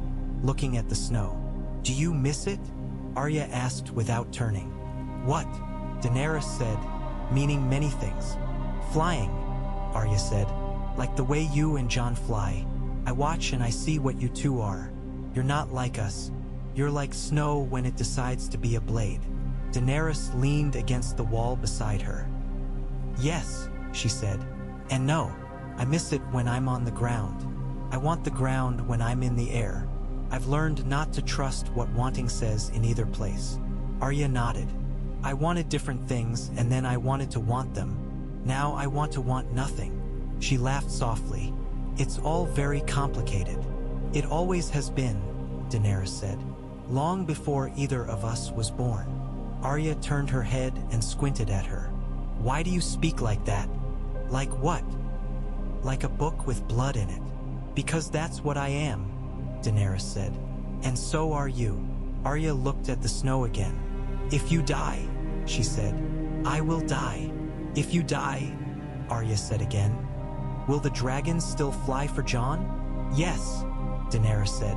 looking at the snow. "Do you miss it?" Arya asked without turning. "What?" Daenerys said, meaning many things. "Flying," Arya said, "like the way you and Jon fly. I watch and I see what you two are. You're not like us. You're like snow when it decides to be a blade." Daenerys leaned against the wall beside her. "Yes," she said, "and no. I miss it when I'm on the ground. I want the ground when I'm in the air. I've learned not to trust what wanting says in either place." Arya nodded. "I wanted different things and then I wanted to want them. Now I want to want nothing." She laughed softly. "It's all very complicated." "It always has been," Daenerys said, "long before either of us was born." Arya turned her head and squinted at her. "Why do you speak like that?" "Like what?" "Like a book with blood in it." "Because that's what I am," Daenerys said. "And so are you." Arya looked at the snow again. "If you die," she said, "I will die." "If you die," Arya said again, "will the dragons still fly for Jon?" "Yes," Daenerys said,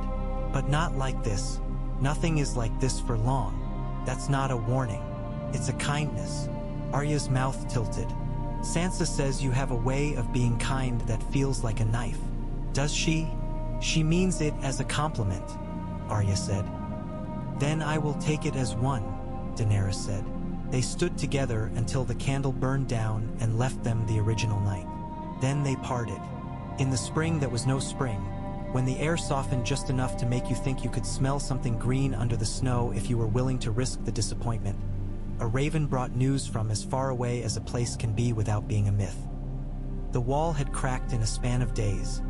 "but not like this. Nothing is like this for long. That's not a warning. It's a kindness." Arya's mouth tilted. "Sansa says you have a way of being kind that feels like a knife. Does she?" "She means it as a compliment," Arya said. "Then I will take it as one," Daenerys said. They stood together until the candle burned down and left them the original night. Then they parted. In the spring that was no spring, when the air softened just enough to make you think you could smell something green under the snow if you were willing to risk the disappointment, a raven brought news from as far away as a place can be without being a myth. The wall had cracked in a span of days,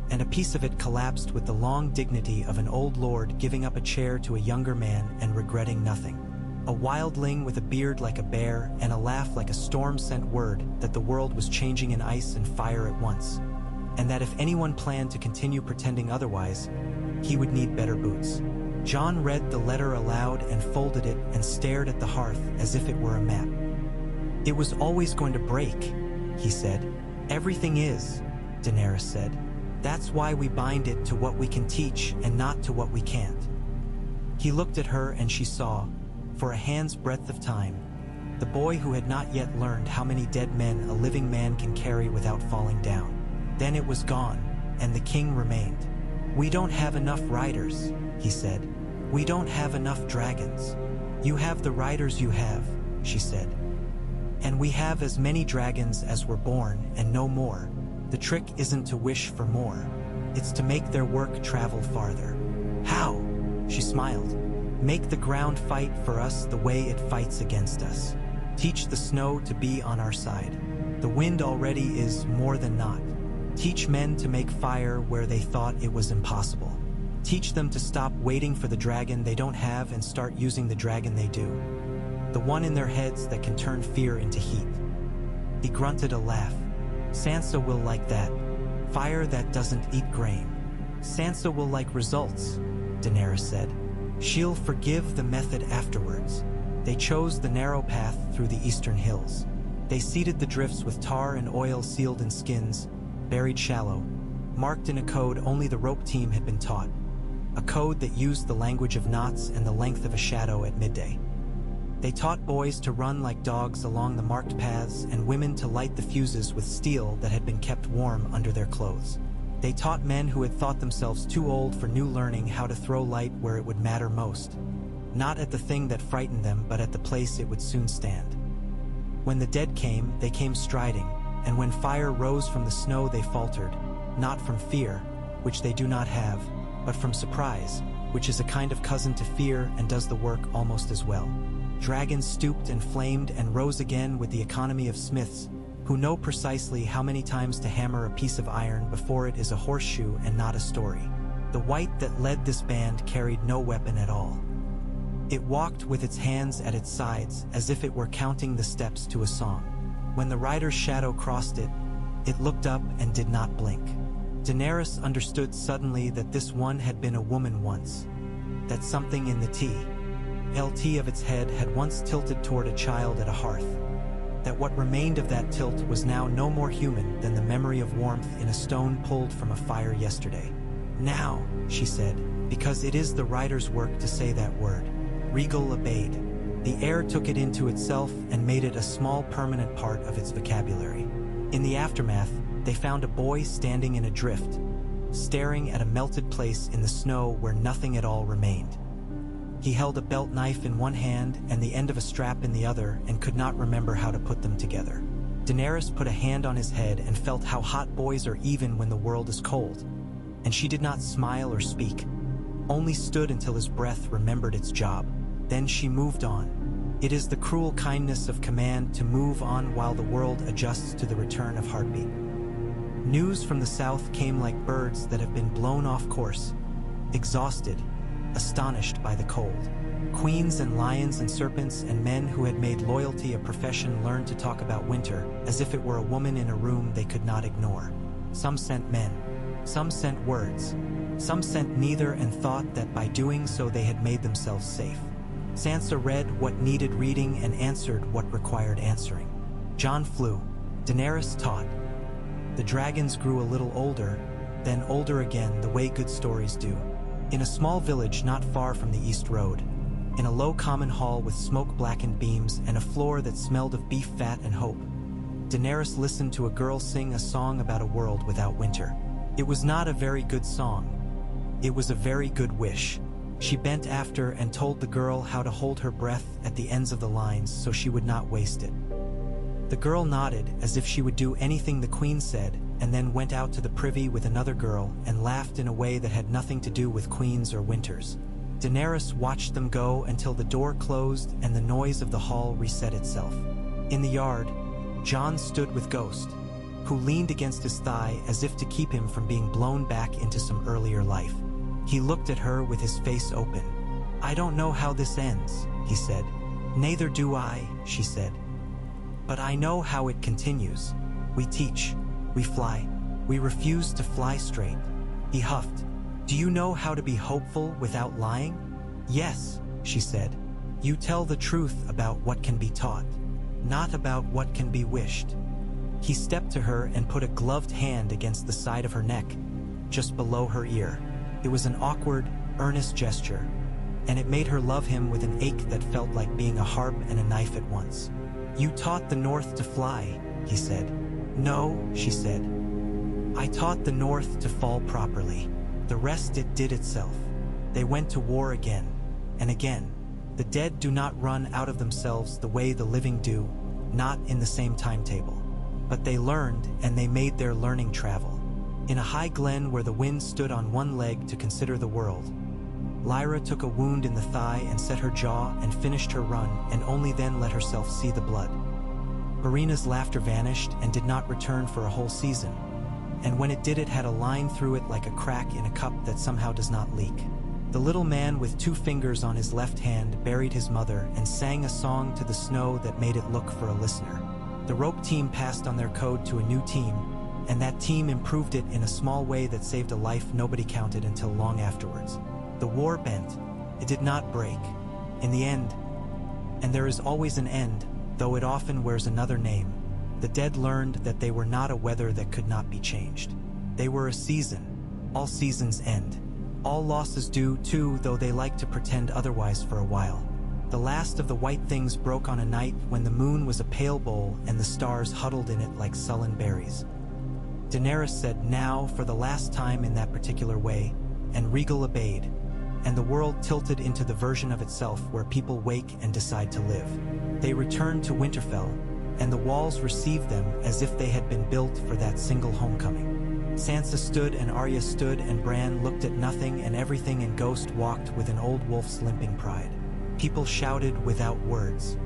and a piece of it collapsed with the long dignity of an old lord giving up a chair to a younger man and regretting nothing. A wildling with a beard like a bear and a laugh like a storm sent word that the world was changing in ice and fire at once, and that if anyone planned to continue pretending otherwise, he would need better boots. Jon read the letter aloud and folded it and stared at the hearth as if it were a map. "It was always going to break," he said. "Everything is," Daenerys said. "That's why we bind it to what we can teach and not to what we can't." He looked at her and she saw, for a hand's breadth of time, the boy who had not yet learned how many dead men a living man can carry without falling down. Then it was gone, and the king remained. "We don't have enough riders," he said. "We don't have enough dragons." "You have the riders you have," she said. "And we have as many dragons as were born, and no more. The trick isn't to wish for more. It's to make their work travel farther." "How?" She smiled. "Make the ground fight for us the way it fights against us. Teach the snow to be on our side. The wind already is more than not. Teach men to make fire where they thought it was impossible. Teach them to stop waiting for the dragon they don't have and start using the dragon they do. The one in their heads that can turn fear into heat." He grunted a laugh. "Sansa will like that. Fire that doesn't eat grain." "Sansa will like results," Daenerys said. "She'll forgive the method afterwards." They chose the narrow path through the eastern hills. They seeded the drifts with tar and oil sealed in skins, buried shallow, marked in a code only the rope team had been taught. A code that used the language of knots and the length of a shadow at midday. They taught boys to run like dogs along the marked paths and women to light the fuses with steel that had been kept warm under their clothes. They taught men who had thought themselves too old for new learning how to throw light where it would matter most. Not at the thing that frightened them, but at the place it would soon stand. When the dead came, they came striding, and when fire rose from the snow they faltered, not from fear, which they do not have, but from surprise, which is a kind of cousin to fear and does the work almost as well. Dragons stooped and flamed and rose again with the economy of smiths, who know precisely how many times to hammer a piece of iron before it is a horseshoe and not a story. The white that led this band carried no weapon at all. It walked with its hands at its sides as if it were counting the steps to a song. When the rider's shadow crossed it, it looked up and did not blink. Daenerys understood suddenly that this one had been a woman once, that something in the TLT of its head had once tilted toward a child at a hearth, that what remained of that tilt was now no more human than the memory of warmth in a stone pulled from a fire yesterday. "Now," she said, because it is the rider's work to say that word. Regal obeyed. The air took it into itself and made it a small permanent part of its vocabulary. In the aftermath, they found a boy standing in a drift, staring at a melted place in the snow where nothing at all remained. He held a belt knife in one hand and the end of a strap in the other and could not remember how to put them together. Daenerys put a hand on his head and felt how hot boys are even when the world is cold. And she did not smile or speak, only stood until his breath remembered its job. Then she moved on. It is the cruel kindness of command to move on while the world adjusts to the return of heartbeat. News from the south came like birds that have been blown off course, exhausted, astonished by the cold. Queens and lions and serpents and men who had made loyalty a profession learned to talk about winter as if it were a woman in a room they could not ignore. Some sent men, some sent words, some sent neither and thought that by doing so they had made themselves safe. Sansa read what needed reading and answered what required answering. Jon flew. Daenerys taught. The dragons grew a little older, then older again the way good stories do. In a small village not far from the East Road, in a low common hall with smoke-blackened beams and a floor that smelled of beef fat and hope, Daenerys listened to a girl sing a song about a world without winter. It was not a very good song. It was a very good wish. She bent after and told the girl how to hold her breath at the ends of the lines so she would not waste it. The girl nodded as if she would do anything the queen said, and then went out to the privy with another girl and laughed in a way that had nothing to do with queens or winters. Daenerys watched them go until the door closed and the noise of the hall reset itself. In the yard, Jon stood with Ghost, who leaned against his thigh as if to keep him from being blown back into some earlier life. He looked at her with his face open. "I don't know how this ends," he said. "Neither do I," she said. "But I know how it continues. We teach, we fly, we refuse to fly straight." He huffed. "Do you know how to be hopeful without lying?" "Yes," she said. "You tell the truth about what can be taught, not about what can be wished." He stepped to her and put a gloved hand against the side of her neck, just below her ear. It was an awkward, earnest gesture, and it made her love him with an ache that felt like being a harp and a knife at once. "You taught the North to fly," he said. "No," she said. "I taught the North to fall properly. The rest it did itself. They went to war again, and again. The dead do not run out of themselves the way the living do, not in the same timetable. But they learned, and they made their learning travel. In a high glen where the wind stood on one leg to consider the world, Lyra took a wound in the thigh and set her jaw and finished her run and only then let herself see the blood. Marina's laughter vanished and did not return for a whole season, and when it did it had a line through it like a crack in a cup that somehow does not leak. The little man with 2 fingers on his left hand buried his mother and sang a song to the snow that made it look for a listener. The rope team passed on their code to a new team, and that team improved it in a small way that saved a life nobody counted until long afterwards. The war bent. It did not break. In the end, and there is always an end, though it often wears another name, the dead learned that they were not a weather that could not be changed. They were a season. All seasons end. All losses do too, though they like to pretend otherwise for a while. The last of the white things broke on a night when the moon was a pale bowl and the stars huddled in it like sullen berries. Daenerys said now for the last time in that particular way, and Regal obeyed, and the world tilted into the version of itself where people wake and decide to live. They returned to Winterfell, and the walls received them as if they had been built for that single homecoming. Sansa stood and Arya stood and Bran looked at nothing and everything, and Ghost walked with an old wolf's limping pride. People shouted without words.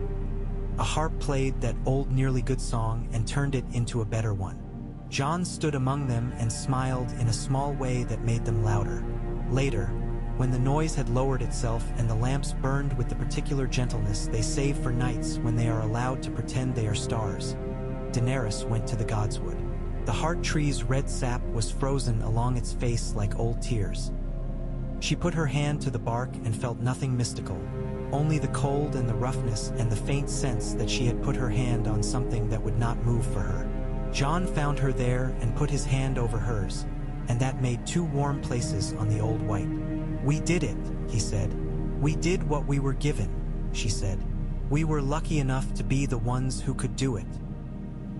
A harp played that old nearly good song and turned it into a better one. Jon stood among them and smiled in a small way that made them louder. Later, When the noise had lowered itself and the lamps burned with the particular gentleness they save for nights when they are allowed to pretend they are stars, Daenerys went to the godswood. The heart tree's red sap was frozen along its face like old tears. She put her hand to the bark and felt nothing mystical, only the cold and the roughness and the faint sense that she had put her hand on something that would not move for her. Jon found her there and put his hand over hers, and that made two warm places on the old white. "We did it," he said. "We did what we were given," she said. "We were lucky enough to be the ones who could do it."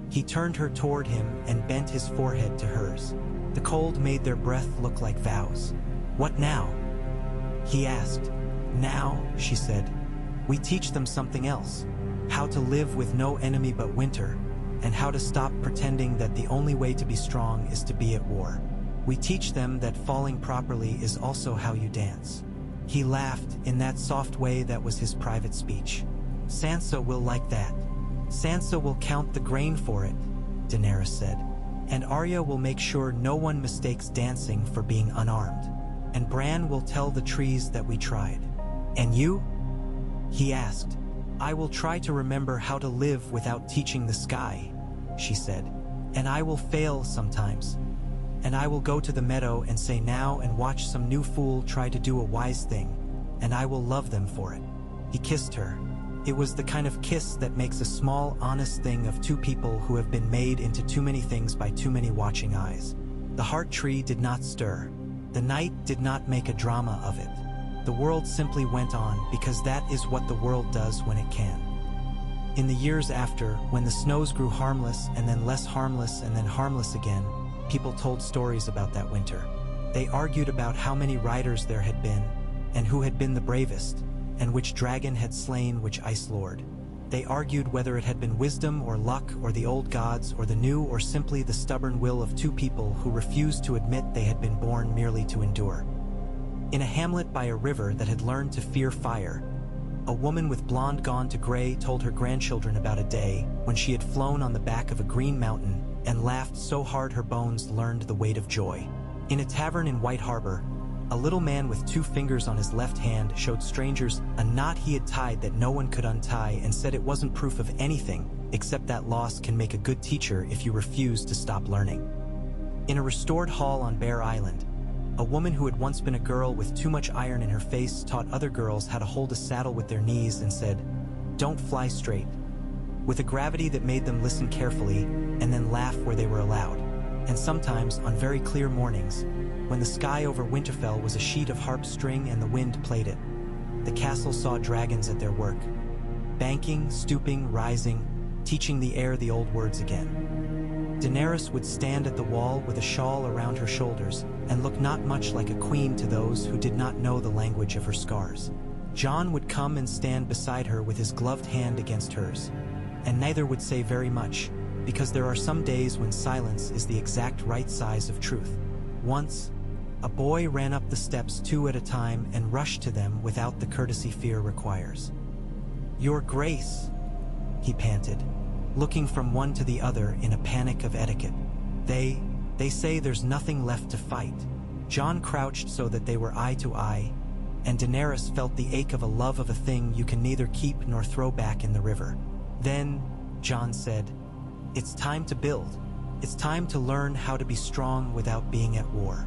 He turned her toward him and bent his forehead to hers. The cold made their breath look like vows. "What now?" he asked. "Now," she said, "we teach them something else. How to live with no enemy but winter, and how to stop pretending that the only way to be strong is to be at war. We teach them that falling properly is also how you dance." He laughed in that soft way that was his private speech. "Sansa will like that. Sansa will count the grain for it," Daenerys said. "And Arya will make sure no one mistakes dancing for being unarmed. And Bran will tell the trees that we tried." "And you?" he asked. "I will try to remember how to live without teaching the sky," she said. "And I will fail sometimes. And I will go to the meadow and say now and watch some new fool try to do a wise thing, and I will love them for it." He kissed her. It was the kind of kiss that makes a small, honest thing of two people who have been made into too many things by too many watching eyes. The heart tree did not stir. The night did not make a drama of it. The world simply went on because that is what the world does when it can. In the years after, when the snows grew harmless and then less harmless and then harmless again, people told stories about that winter. They argued about how many riders there had been, and who had been the bravest, and which dragon had slain which ice lord. They argued whether it had been wisdom or luck or the old gods or the new or simply the stubborn will of two people who refused to admit they had been born merely to endure. In a hamlet by a river that had learned to fear fire, a woman with blonde gone to gray told her grandchildren about a day when she had flown on the back of a green mountain and laughed so hard her bones learned the weight of joy. In a tavern in White Harbor, a little man with 2 fingers on his left hand showed strangers a knot he had tied that no one could untie and said it wasn't proof of anything except that loss can make a good teacher if you refuse to stop learning. In a restored hall on Bear Island, a woman who had once been a girl with too much iron in her face taught other girls how to hold a saddle with their knees and said, "Don't fly straight," with a gravity that made them listen carefully and then laugh where they were allowed. And sometimes, on very clear mornings, when the sky over Winterfell was a sheet of harp string and the wind played it, the castle saw dragons at their work, banking, stooping, rising, teaching the air the old words again. Daenerys would stand at the wall with a shawl around her shoulders and look not much like a queen to those who did not know the language of her scars. Jon would come and stand beside her with his gloved hand against hers, and neither would say very much, because there are some days when silence is the exact right size of truth. Once, a boy ran up the steps 2 at a time and rushed to them without the courtesy fear requires. "Your Grace," he panted, looking from one to the other in a panic of etiquette. They say there's nothing left to fight." Jon crouched so that they were eye to eye, and Daenerys felt the ache of a love of a thing you can neither keep nor throw back in the river. Then, Jon said, "It's time to build. It's time to learn how to be strong without being at war."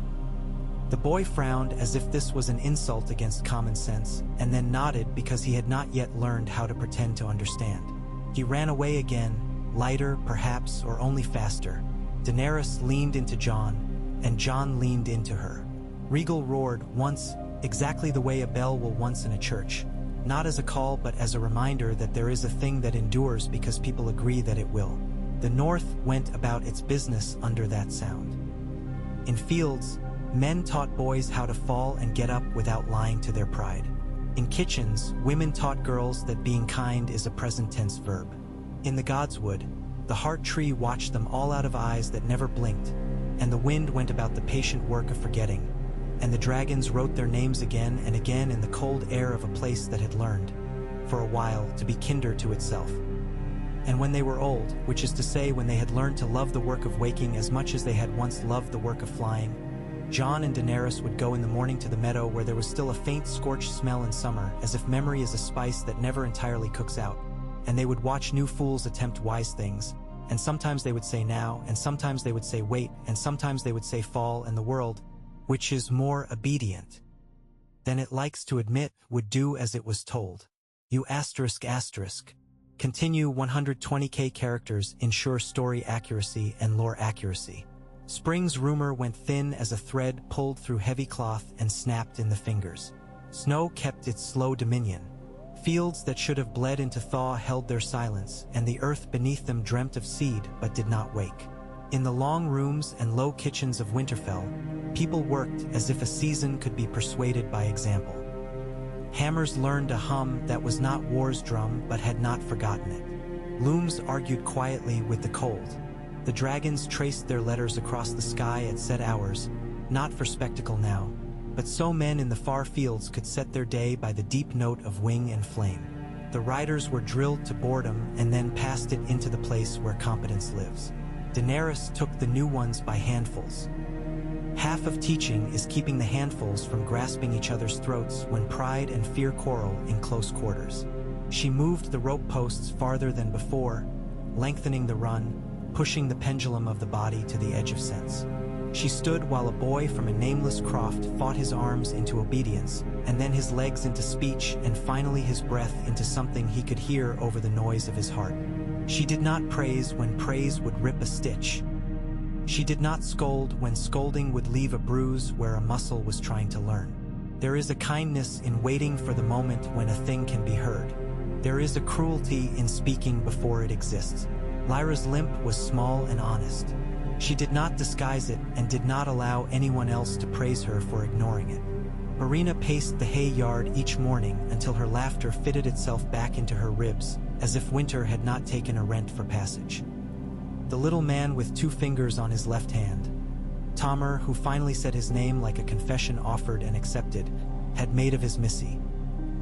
The boy frowned as if this was an insult against common sense, and then nodded because he had not yet learned how to pretend to understand. He ran away again, lighter, perhaps, or only faster. Daenerys leaned into Jon, and Jon leaned into her. Regal roared once, exactly the way a bell will once in a church, not as a call but as a reminder that there is a thing that endures because people agree that it will. The North went about its business under that sound. In fields, men taught boys how to fall and get up without lying to their pride. In kitchens, women taught girls that being kind is a present tense verb. In the godswood, the heart tree watched them all out of eyes that never blinked, and the wind went about the patient work of forgetting, and the dragons wrote their names again and again in the cold air of a place that had learned, for a while, to be kinder to itself. And when they were old, which is to say when they had learned to love the work of waking as much as they had once loved the work of flying, Jon and Daenerys would go in the morning to the meadow where there was still a faint scorched smell in summer, as if memory is a spice that never entirely cooks out. And they would watch new fools attempt wise things, and sometimes they would say now, and sometimes they would say wait, and sometimes they would say fall, and the world, which is more obedient than it likes to admit, would do as it was told. You ***. Continue 120k characters ensure story accuracy and lore accuracy. Spring's rumor went thin as a thread pulled through heavy cloth and snapped in the fingers. Snow kept its slow dominion. Fields that should have bled into thaw held their silence, and the earth beneath them dreamt of seed but did not wake. In the long rooms and low kitchens of Winterfell, people worked as if a season could be persuaded by example. Hammers learned a hum that was not war's drum but had not forgotten it. Looms argued quietly with the cold. The dragons traced their letters across the sky at set hours, not for spectacle now, but so men in the far fields could set their day by the deep note of wing and flame. The riders were drilled to boredom and then passed it into the place where competence lives. Daenerys took the new ones by handfuls. Half of teaching is keeping the handfuls from grasping each other's throats when pride and fear quarrel in close quarters. She moved the rope posts farther than before, lengthening the run, pushing the pendulum of the body to the edge of sense. She stood while a boy from a nameless croft fought his arms into obedience, and then his legs into speech, and finally his breath into something he could hear over the noise of his heart. She did not praise when praise would rip a stitch. She did not scold when scolding would leave a bruise where a muscle was trying to learn. There is a kindness in waiting for the moment when a thing can be heard. There is a cruelty in speaking before it exists. Lyra's limp was small and honest. She did not disguise it and did not allow anyone else to praise her for ignoring it. Marina paced the hay yard each morning until her laughter fitted itself back into her ribs, as if winter had not taken a rent for passage. The little man with 2 fingers on his left hand, Tomer, who finally said his name like a confession offered and accepted, had made of his missy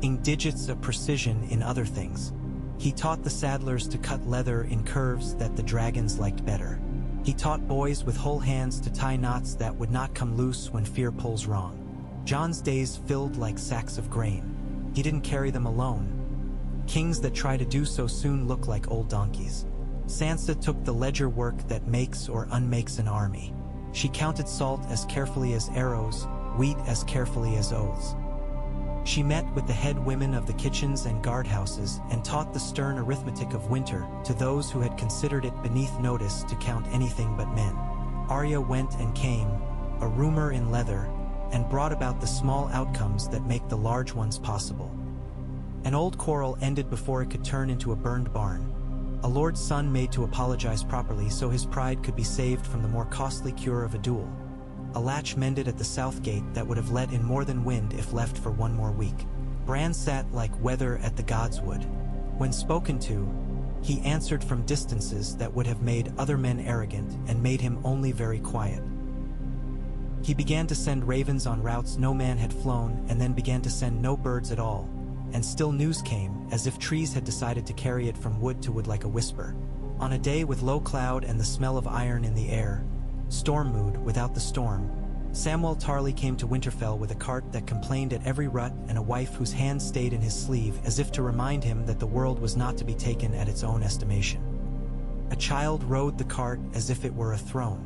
ing digits of precision in other things. He taught the saddlers to cut leather in curves that the dragons liked better. He taught boys with whole hands to tie knots that would not come loose when fear pulls wrong. Jon's days filled like sacks of grain. He didn't carry them alone. Kings that try to do so soon look like old donkeys. Sansa took the ledger work that makes or unmakes an army. She counted salt as carefully as arrows, wheat as carefully as oaths. She met with the head women of the kitchens and guardhouses and taught the stern arithmetic of winter to those who had considered it beneath notice to count anything but men. Arya went and came, a rumor in leather, and brought about the small outcomes that make the large ones possible. An old quarrel ended before it could turn into a burned barn. A lord's son made to apologize properly so his pride could be saved from the more costly cure of a duel. A latch mended at the south gate that would have let in more than wind if left for 1 more week. Bran sat like weather at the gods would. When spoken to, he answered from distances that would have made other men arrogant and made him only very quiet. He began to send ravens on routes no man had flown, and then began to send no birds at all. And still news came, as if trees had decided to carry it from wood to wood like a whisper. On a day with low cloud and the smell of iron in the air, storm mood without the storm, Samwell Tarly came to Winterfell with a cart that complained at every rut and a wife whose hand stayed in his sleeve as if to remind him that the world was not to be taken at its own estimation. A child rode the cart as if it were a throne.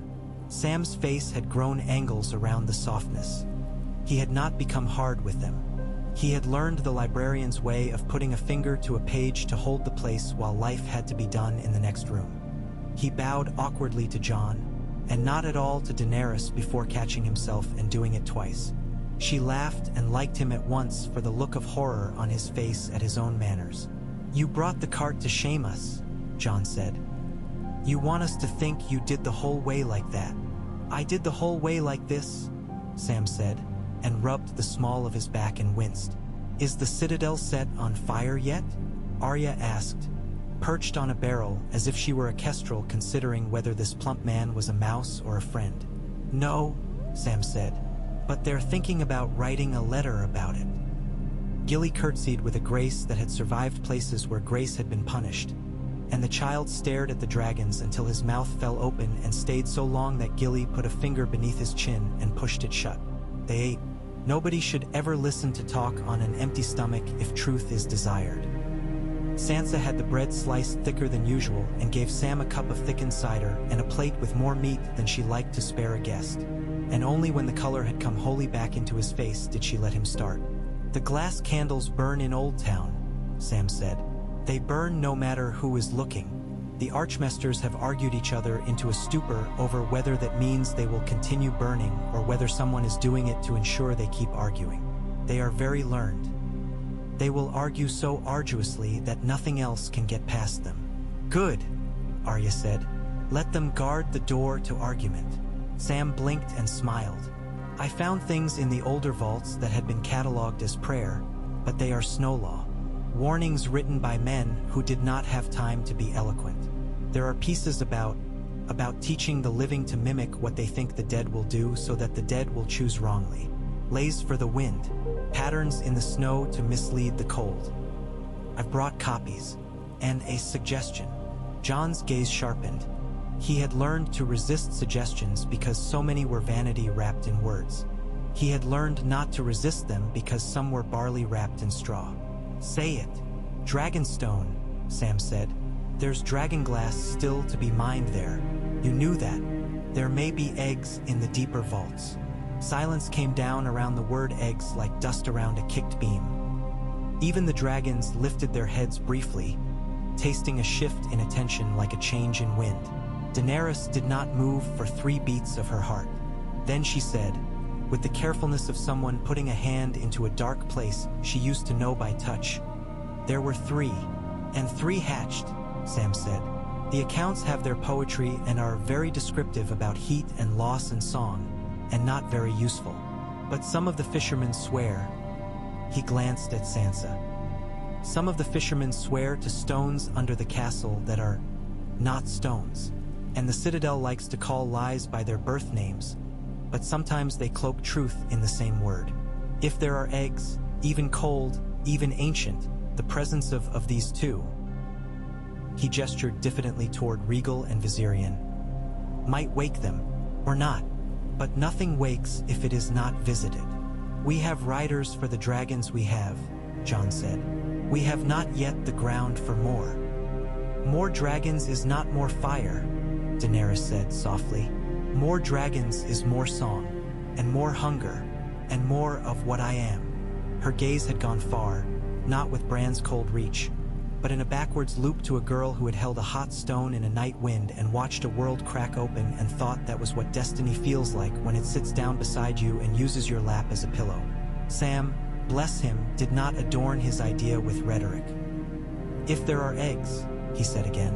Sam's face had grown angles around the softness. He had not become hard with them. He had learned the librarian's way of putting a finger to a page to hold the place while life had to be done in the next room. He bowed awkwardly to Jon, and not at all to Daenerys before catching himself and doing it twice. She laughed and liked him at once for the look of horror on his face at his own manners. "You brought the cart to shame us," Jon said. "You want us to think you did the whole way like that." "I did the whole way like this," Sam said, and rubbed the small of his back and winced. "Is the citadel set on fire yet?" Arya asked, perched on a barrel as if she were a kestrel considering whether this plump man was a mouse or a friend. "No," Sam said, "but they're thinking about writing a letter about it." Gilly curtsied with a grace that had survived places where grace had been punished. and the child stared at the dragons until his mouth fell open and stayed so long that Gilly put a finger beneath his chin and pushed it shut. They ate. Nobody should ever listen to talk on an empty stomach if truth is desired. Sansa had the bread sliced thicker than usual and gave Sam a cup of thickened cider and a plate with more meat than she liked to spare a guest. And only when the color had come wholly back into his face did she let him start. "The glass candles burn in Old Town," Sam said. "They burn no matter who is looking. The Archmesters have argued each other into a stupor over whether that means they will continue burning or whether someone is doing it to ensure they keep arguing. They are very learned. They will argue so arduously that nothing else can get past them." "Good," Arya said. "Let them guard the door to argument." Sam blinked and smiled. "I found things in the older vaults that had been catalogued as prayer, but they are snow law. Warnings written by men who did not have time to be eloquent. There are pieces about teaching the living to mimic what they think the dead will do so that the dead will choose wrongly. Lays for the wind, patterns in the snow to mislead the cold. I've brought copies. And a suggestion." Jon's gaze sharpened. He had learned to resist suggestions because so many were vanity wrapped in words. He had learned not to resist them because some were barley wrapped in straw. "Say it." "Dragonstone," Sam said. "There's dragonglass still to be mined there. You knew that. There may be eggs in the deeper vaults." Silence came down around the word eggs like dust around a kicked beam. Even the dragons lifted their heads briefly, tasting a shift in attention like a change in wind. Daenerys did not move for 3 beats of her heart. Then she said, with the carefulness of someone putting a hand into a dark place she used to know by touch, "There were 3, and 3 hatched," Sam said. "The accounts have their poetry and are very descriptive about heat and loss and song, and not very useful. But some of the fishermen swear." He glanced at Sansa. "Some of the fishermen swear to stones under the castle that are not stones. And the Citadel likes to call lies by their birth names, but sometimes they cloak truth in the same word. If there are eggs, even cold, even ancient, the presence of these 2," he gestured diffidently toward Regal and Viserion, "might wake them, or not. But nothing wakes if it is not visited. We have riders for the dragons we have," Jon said. "We have not yet the ground for more." "More dragons is not more fire," Daenerys said softly. "More dragons is more song, and more hunger, and more of what I am." Her gaze had gone far, not with Bran's cold reach, but in a backwards loop to a girl who had held a hot stone in a night wind and watched a world crack open and thought that was what destiny feels like when it sits down beside you and uses your lap as a pillow. Sam, bless him, did not adorn his idea with rhetoric. "If there are eggs," he said again,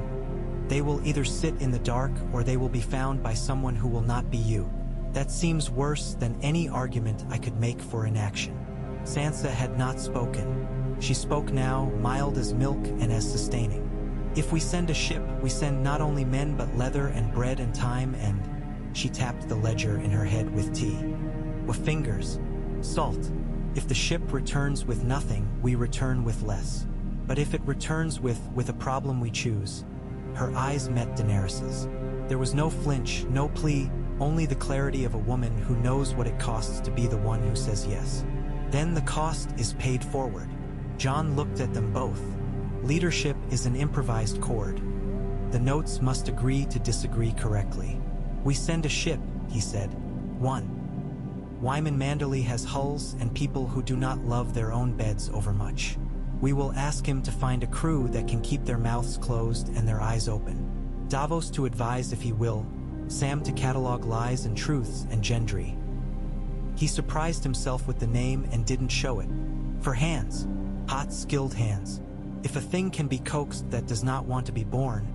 "they will either sit in the dark or they will be found by someone who will not be you. That seems worse than any argument I could make for inaction." Sansa had not spoken. She spoke now, mild as milk and as sustaining. "If we send a ship, we send not only men but leather and bread and time and—" She tapped the ledger in her head with tea. "With fingers. Salt. If the ship returns with nothing, we return with less. But if it returns with a problem we choose—" Her eyes met Daenerys's. There was no flinch, no plea, only the clarity of a woman who knows what it costs to be the one who says yes. "Then the cost is paid forward." Jon looked at them both. Leadership is an improvised chord. The notes must agree to disagree correctly. "We send a ship," he said. "One. Wyman Manderley has hulls and people who do not love their own beds overmuch. We will ask him to find a crew that can keep their mouths closed and their eyes open. Davos to advise if he will, Sam to catalog lies and truths and Gendry." He surprised himself with the name and didn't show it. "For hands. Hot, skilled hands. If a thing can be coaxed that does not want to be born,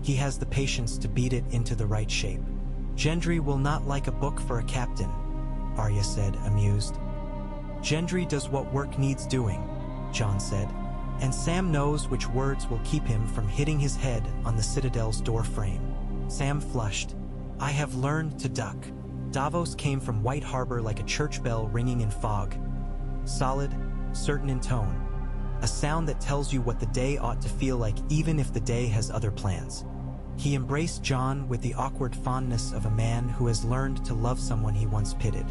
he has the patience to beat it into the right shape." "Gendry will not like a book for a captain," Arya said, amused. "Gendry does what work needs doing," Jon said, "and Sam knows which words will keep him from hitting his head on the Citadel's door frame." Sam flushed. "I have learned to duck." Davos came from White Harbor like a church bell ringing in fog. Solid, certain in tone. a sound that tells you what the day ought to feel like even if the day has other plans. He embraced Jon with the awkward fondness of a man who has learned to love someone he once pitied.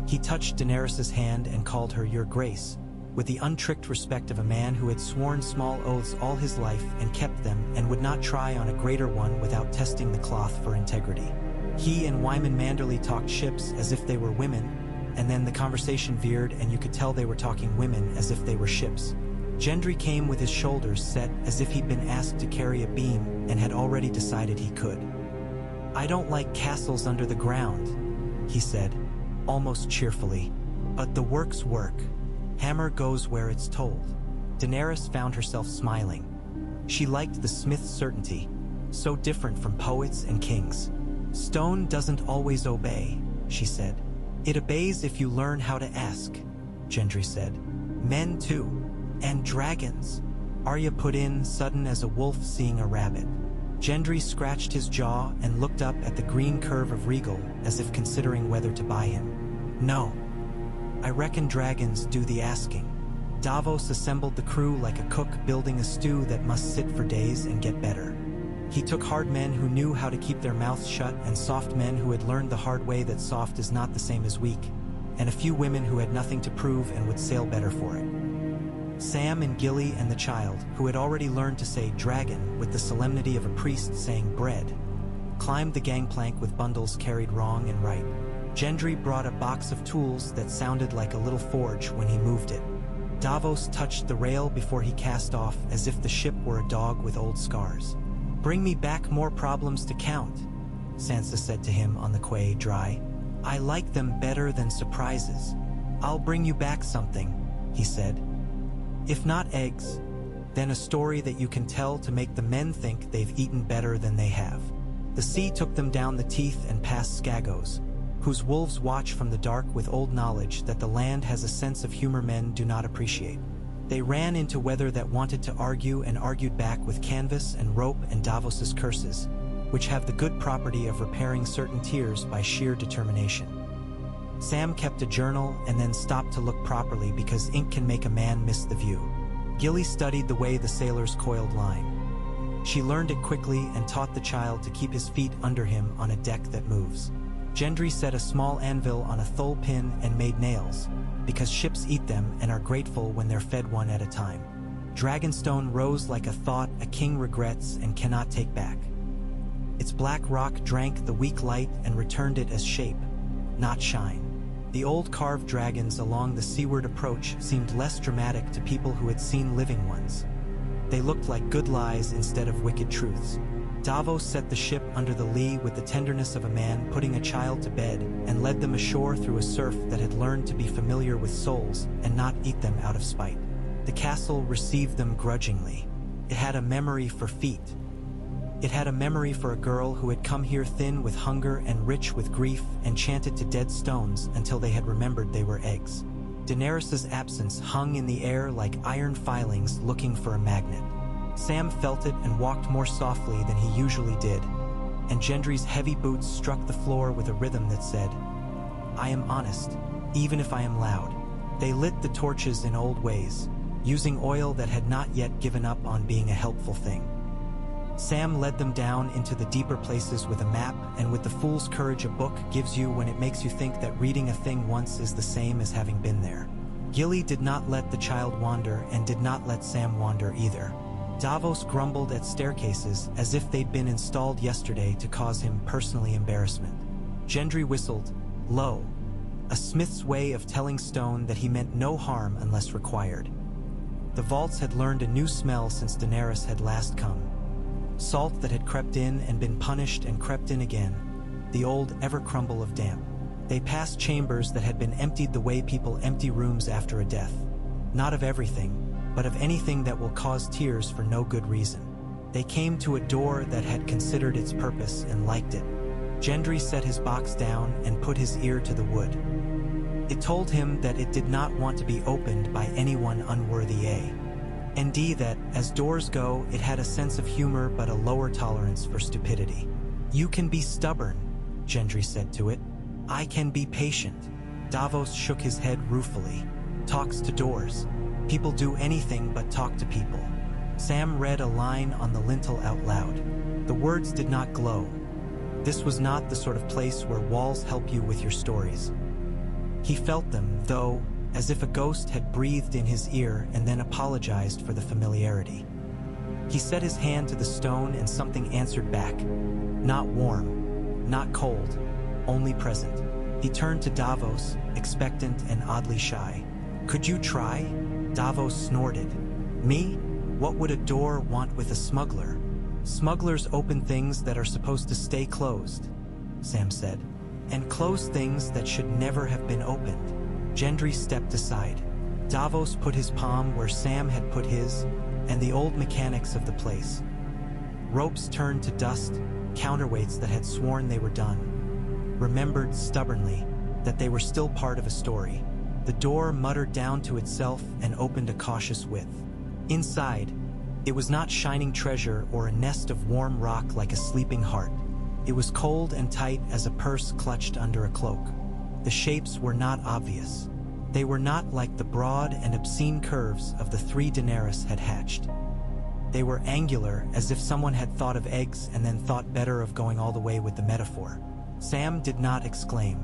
He touched Daenerys' hand and called her Your Grace, with the untricked respect of a man who had sworn small oaths all his life and kept them and would not try on a greater one without testing the cloth for integrity. He and Wyman Manderly talked ships as if they were women, and then the conversation veered and you could tell they were talking women as if they were ships. Gendry came with his shoulders set as if he'd been asked to carry a beam and had already decided he could. I don't like castles under the ground, he said, almost cheerfully. But the work's work. Hammer goes where it's told. Daenerys found herself smiling. She liked the Smith's certainty, so different from poets and kings. Stone doesn't always obey, she said. It obeys if you learn how to ask, Gendry said. Men too, and dragons. Arya put in, sudden as a wolf seeing a rabbit. Gendry scratched his jaw and looked up at the green curve of Regal as if considering whether to buy him. No. I reckon dragons do the asking. Davos assembled the crew like a cook building a stew that must sit for days and get better. He took hard men who knew how to keep their mouths shut and soft men who had learned the hard way that soft is not the same as weak, and a few women who had nothing to prove and would sail better for it. Sam and Gilly and the child, who had already learned to say dragon with the solemnity of a priest saying bread, climbed the gangplank with bundles carried wrong and right. Gendry brought a box of tools that sounded like a little forge when he moved it. Davos touched the rail before he cast off as if the ship were a dog with old scars. Bring me back more problems to count, Sansa said to him on the quay, dry. I like them better than surprises. I'll bring you back something, he said. If not eggs, then a story that you can tell to make the men think they've eaten better than they have. The sea took them down the Teeth and past Skagos, whose wolves watch from the dark with old knowledge that the land has a sense of humor men do not appreciate. They ran into weather that wanted to argue and argued back with canvas and rope and Davos's curses, which have the good property of repairing certain tears by sheer determination. Sam kept a journal and then stopped to look properly because ink can make a man miss the view. Gilly studied the way the sailors coiled line. She learned it quickly and taught the child to keep his feet under him on a deck that moves. Gendry set a small anvil on a thole pin and made nails, because ships eat them and are grateful when they're fed one at a time. Dragonstone rose like a thought a king regrets and cannot take back. Its black rock drank the weak light and returned it as shape, not shine. The old carved dragons along the seaward approach seemed less dramatic to people who had seen living ones. They looked like good lies instead of wicked truths. Davos set the ship under the lee with the tenderness of a man putting a child to bed and led them ashore through a surf that had learned to be familiar with souls and not eat them out of spite. The castle received them grudgingly. It had a memory for feet. It had a memory for a girl who had come here thin with hunger and rich with grief and chanted to dead stones until they had remembered they were eggs. Daenerys' absence hung in the air like iron filings looking for a magnet. Sam felt it and walked more softly than he usually did, and Gendry's heavy boots struck the floor with a rhythm that said, I am honest, even if I am loud. They lit the torches in old ways, using oil that had not yet given up on being a helpful thing. Sam led them down into the deeper places with a map and with the fool's courage a book gives you when it makes you think that reading a thing once is the same as having been there. Gilly did not let the child wander and did not let Sam wander either. Davos grumbled at staircases as if they'd been installed yesterday to cause him personally embarrassment. Gendry whistled, low, a smith's way of telling stone that he meant no harm unless required. The vaults had learned a new smell since Daenerys had last come. Salt that had crept in and been punished and crept in again, the old ever-crumble of damp. They passed chambers that had been emptied the way people empty rooms after a death. Not of everything, but of anything that will cause tears for no good reason. They came to a door that had considered its purpose and liked it. Gendry set his box down and put his ear to the wood. It told him that it did not want to be opened by anyone unworthy and that, as doors go, it had a sense of humor but a lower tolerance for stupidity. You can be stubborn, Gendry said to it. I can be patient. Davos shook his head ruefully. Talks to doors. People do anything but talk to people. Sam read a line on the lintel out loud. The words did not glow. This was not the sort of place where walls help you with your stories. He felt them, though, as if a ghost had breathed in his ear and then apologized for the familiarity. He set his hand to the stone and something answered back. Not warm, not cold, only present. He turned to Davos, expectant and oddly shy. "Could you try?" Davos snorted. "Me? What would a door want with a smuggler? Smugglers open things that are supposed to stay closed," Sam said, "and close things that should never have been opened." Gendry stepped aside. Davos put his palm where Sam had put his, and the old mechanics of the place. Ropes turned to dust, counterweights that had sworn they were done, remembered stubbornly that they were still part of a story. The door muttered down to itself and opened a cautious width. Inside, it was not shining treasure or a nest of warm rock like a sleeping heart. It was cold and tight as a purse clutched under a cloak. The shapes were not obvious. They were not like the broad and obscene curves of the three Daenerys had hatched. They were angular, as if someone had thought of eggs and then thought better of going all the way with the metaphor. Sam did not exclaim.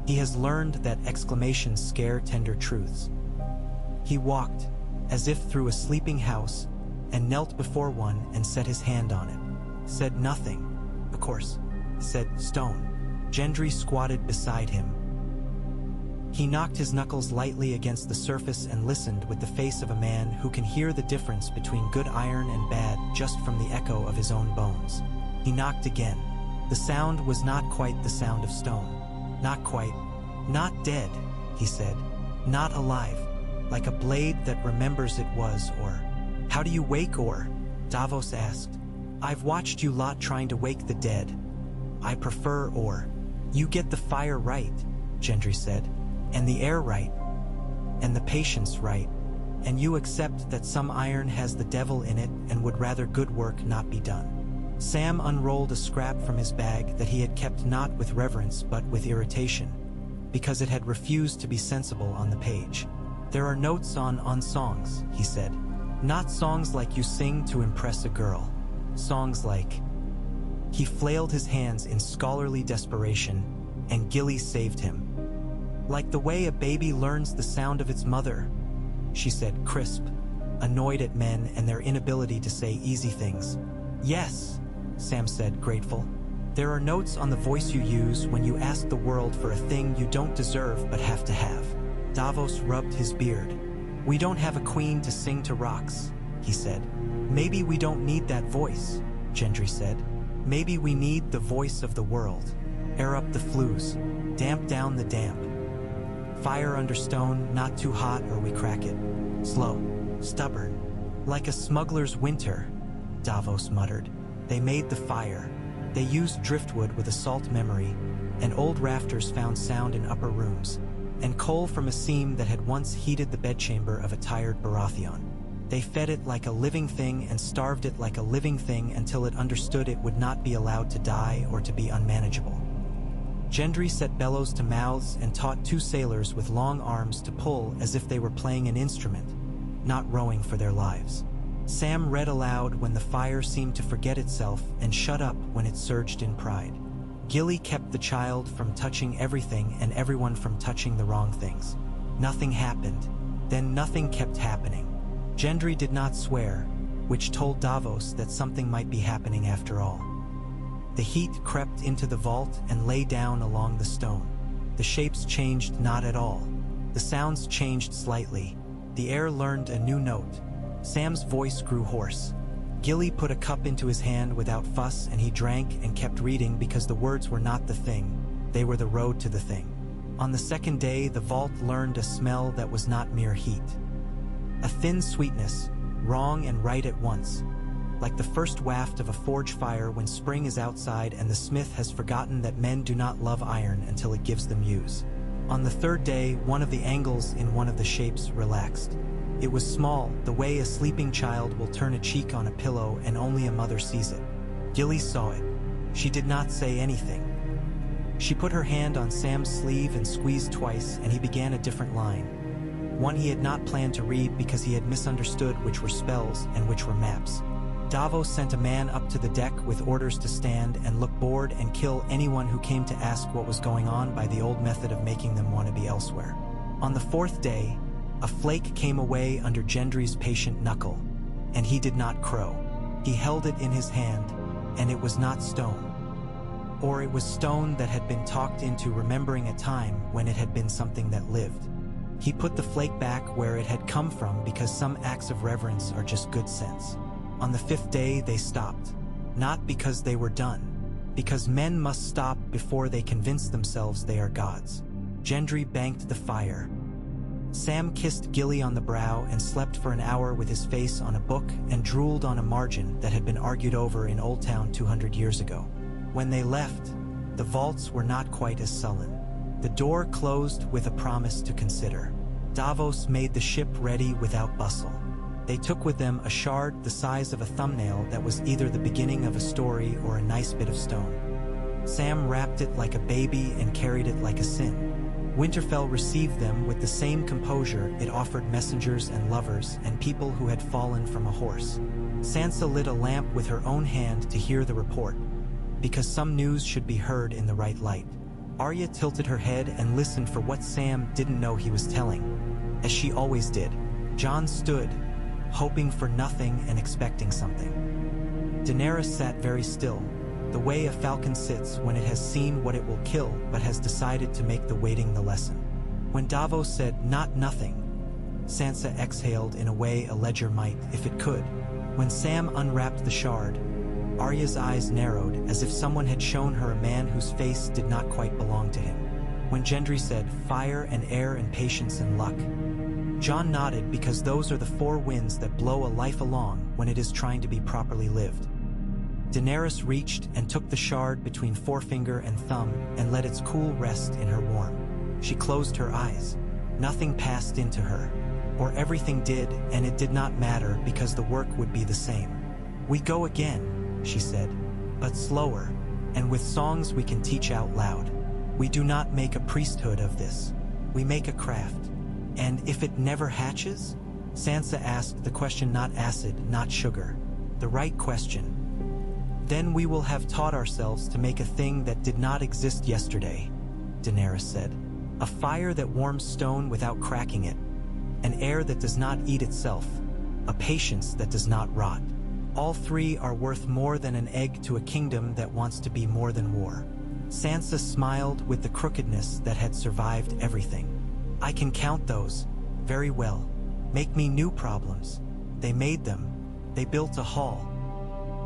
He has learned that exclamations scare tender truths. He walked, as if through a sleeping house, and knelt before one and set his hand on it. Said nothing, of course. Said stone. Gendry squatted beside him. He knocked his knuckles lightly against the surface and listened with the face of a man who can hear the difference between good iron and bad just from the echo of his own bones. He knocked again. The sound was not quite the sound of stone. Not quite. Not dead, he said. Not alive. Like a blade that remembers it was, or... "How do you wake, or?" Davos asked. "I've watched you lot trying to wake the dead. I prefer or. You get the fire right," Gendry said, "and the air right, and the patience right, and you accept that some iron has the devil in it and would rather good work not be done." Sam unrolled a scrap from his bag that he had kept not with reverence but with irritation, because it had refused to be sensible on the page. "There are notes on songs," he said. "Not songs like you sing to impress a girl. Songs like..." He flailed his hands in scholarly desperation, and Gilly saved him. "Like the way a baby learns the sound of its mother," she said, crisp, annoyed at men and their inability to say easy things. "Yes," Sam said, grateful. "There are notes on the voice you use when you ask the world for a thing you don't deserve but have to have." Davos rubbed his beard. "We don't have a queen to sing to rocks," he said. "Maybe we don't need that voice," Gendry said. "Maybe we need the voice of the world. Air up the flues. Damp down the damp. Fire under stone, not too hot or we crack it. Slow. Stubborn. Like a smuggler's winter," Davos muttered. "They made the fire. They used driftwood with a salt memory, and old rafters found sound in upper rooms, and coal from a seam that had once heated the bedchamber of a tired Baratheon. They fed it like a living thing and starved it like a living thing until it understood it would not be allowed to die or to be unmanageable." Gendry set bellows to mouths and taught two sailors with long arms to pull as if they were playing an instrument, not rowing for their lives. Sam read aloud when the fire seemed to forget itself and shut up when it surged in pride. Gilly kept the child from touching everything and everyone from touching the wrong things. Nothing happened. Then nothing kept happening. Gendry did not swear, which told Davos that something might be happening after all. The heat crept into the vault and lay down along the stone. The shapes changed not at all. The sounds changed slightly. The air learned a new note. Sam's voice grew hoarse. Gilly put a cup into his hand without fuss, and he drank and kept reading because the words were not the thing. They were the road to the thing. On the second day, the vault learned a smell that was not mere heat. A thin sweetness, wrong and right at once, like the first waft of a forge fire when spring is outside and the smith has forgotten that men do not love iron until it gives them use. On the third day, one of the angles in one of the shapes relaxed. It was small, the way a sleeping child will turn a cheek on a pillow and only a mother sees it. Gilly saw it. She did not say anything. She put her hand on Sam's sleeve and squeezed twice, and he began a different line. one he had not planned to read because he had misunderstood which were spells and which were maps. Davos sent a man up to the deck with orders to stand and look bored and kill anyone who came to ask what was going on by the old method of making them want to be elsewhere. On the fourth day, a flake came away under Gendry's patient knuckle, and he did not crow. He held it in his hand, and it was not stone. Or it was stone that had been talked into remembering a time when it had been something that lived. He put the flake back where it had come from because some acts of reverence are just good sense. On the fifth day they stopped, not because they were done, because men must stop before they convince themselves they are gods. Gendry banked the fire. Sam kissed Gilly on the brow and slept for an hour with his face on a book and drooled on a margin that had been argued over in Old Town 200 years ago. When they left, the vaults were not quite as sullen. The door closed with a promise to consider. Davos made the ship ready without bustle. They took with them a shard the size of a thumbnail that was either the beginning of a story or a nice bit of stone. Sam wrapped it like a baby and carried it like a sin. Winterfell received them with the same composure it offered messengers and lovers and people who had fallen from a horse. Sansa lit a lamp with her own hand to hear the report, because some news should be heard in the right light. Arya tilted her head and listened for what Sam didn't know he was telling, as she always did. Jon stood, hoping for nothing and expecting something. Daenerys sat very still, the way a falcon sits when it has seen what it will kill but has decided to make the waiting the lesson. When Davos said, "Not nothing," Sansa exhaled in a way a ledger might if it could. When Sam unwrapped the shard, Arya's eyes narrowed as if someone had shown her a man whose face did not quite belong to him. When Gendry said, "Fire and air and patience and luck," Jon nodded because those are the four winds that blow a life along when it is trying to be properly lived. Daenerys reached and took the shard between forefinger and thumb and let its cool rest in her warm. She closed her eyes. Nothing passed into her. Or everything did, and it did not matter because the work would be the same. "We go again," she said, "but slower, and with songs we can teach out loud. We do not make a priesthood of this. We make a craft. And if it never hatches?" Sansa asked the question, not acid, not sugar. The right question. "Then we will have taught ourselves to make a thing that did not exist yesterday," Daenerys said. "A fire that warms stone without cracking it. An air that does not eat itself. A patience that does not rot. All three are worth more than an egg to a kingdom that wants to be more than war." Sansa smiled with the crookedness that had survived everything. "I can count those. Very well. Make me new problems." They made them. They built a hall.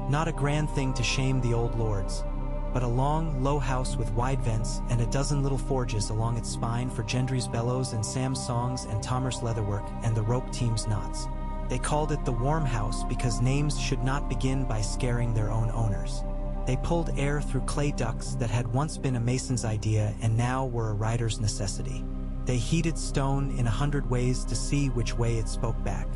Not a grand thing to shame the old lords, but a long, low house with wide vents and a dozen little forges along its spine for Gendry's bellows and Sam's songs and Tomer's leatherwork and the rope team's knots. They called it the Warm House because names should not begin by scaring their own owners. They pulled air through clay ducts that had once been a mason's idea and now were a rider's necessity. They heated stone in 100 ways to see which way it spoke back.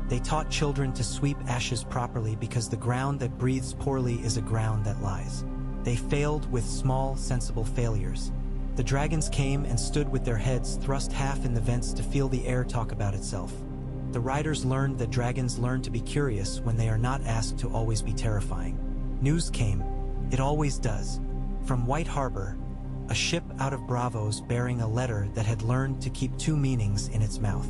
They taught children to sweep ashes properly because the ground that breathes poorly is a ground that lies. They failed with small, sensible failures. The dragons came and stood with their heads thrust half in the vents to feel the air talk about itself. The riders learned that dragons learn to be curious when they are not asked to always be terrifying. News came. It always does. From White Harbor, a ship out of Braavos bearing a letter that had learned to keep two meanings in its mouth.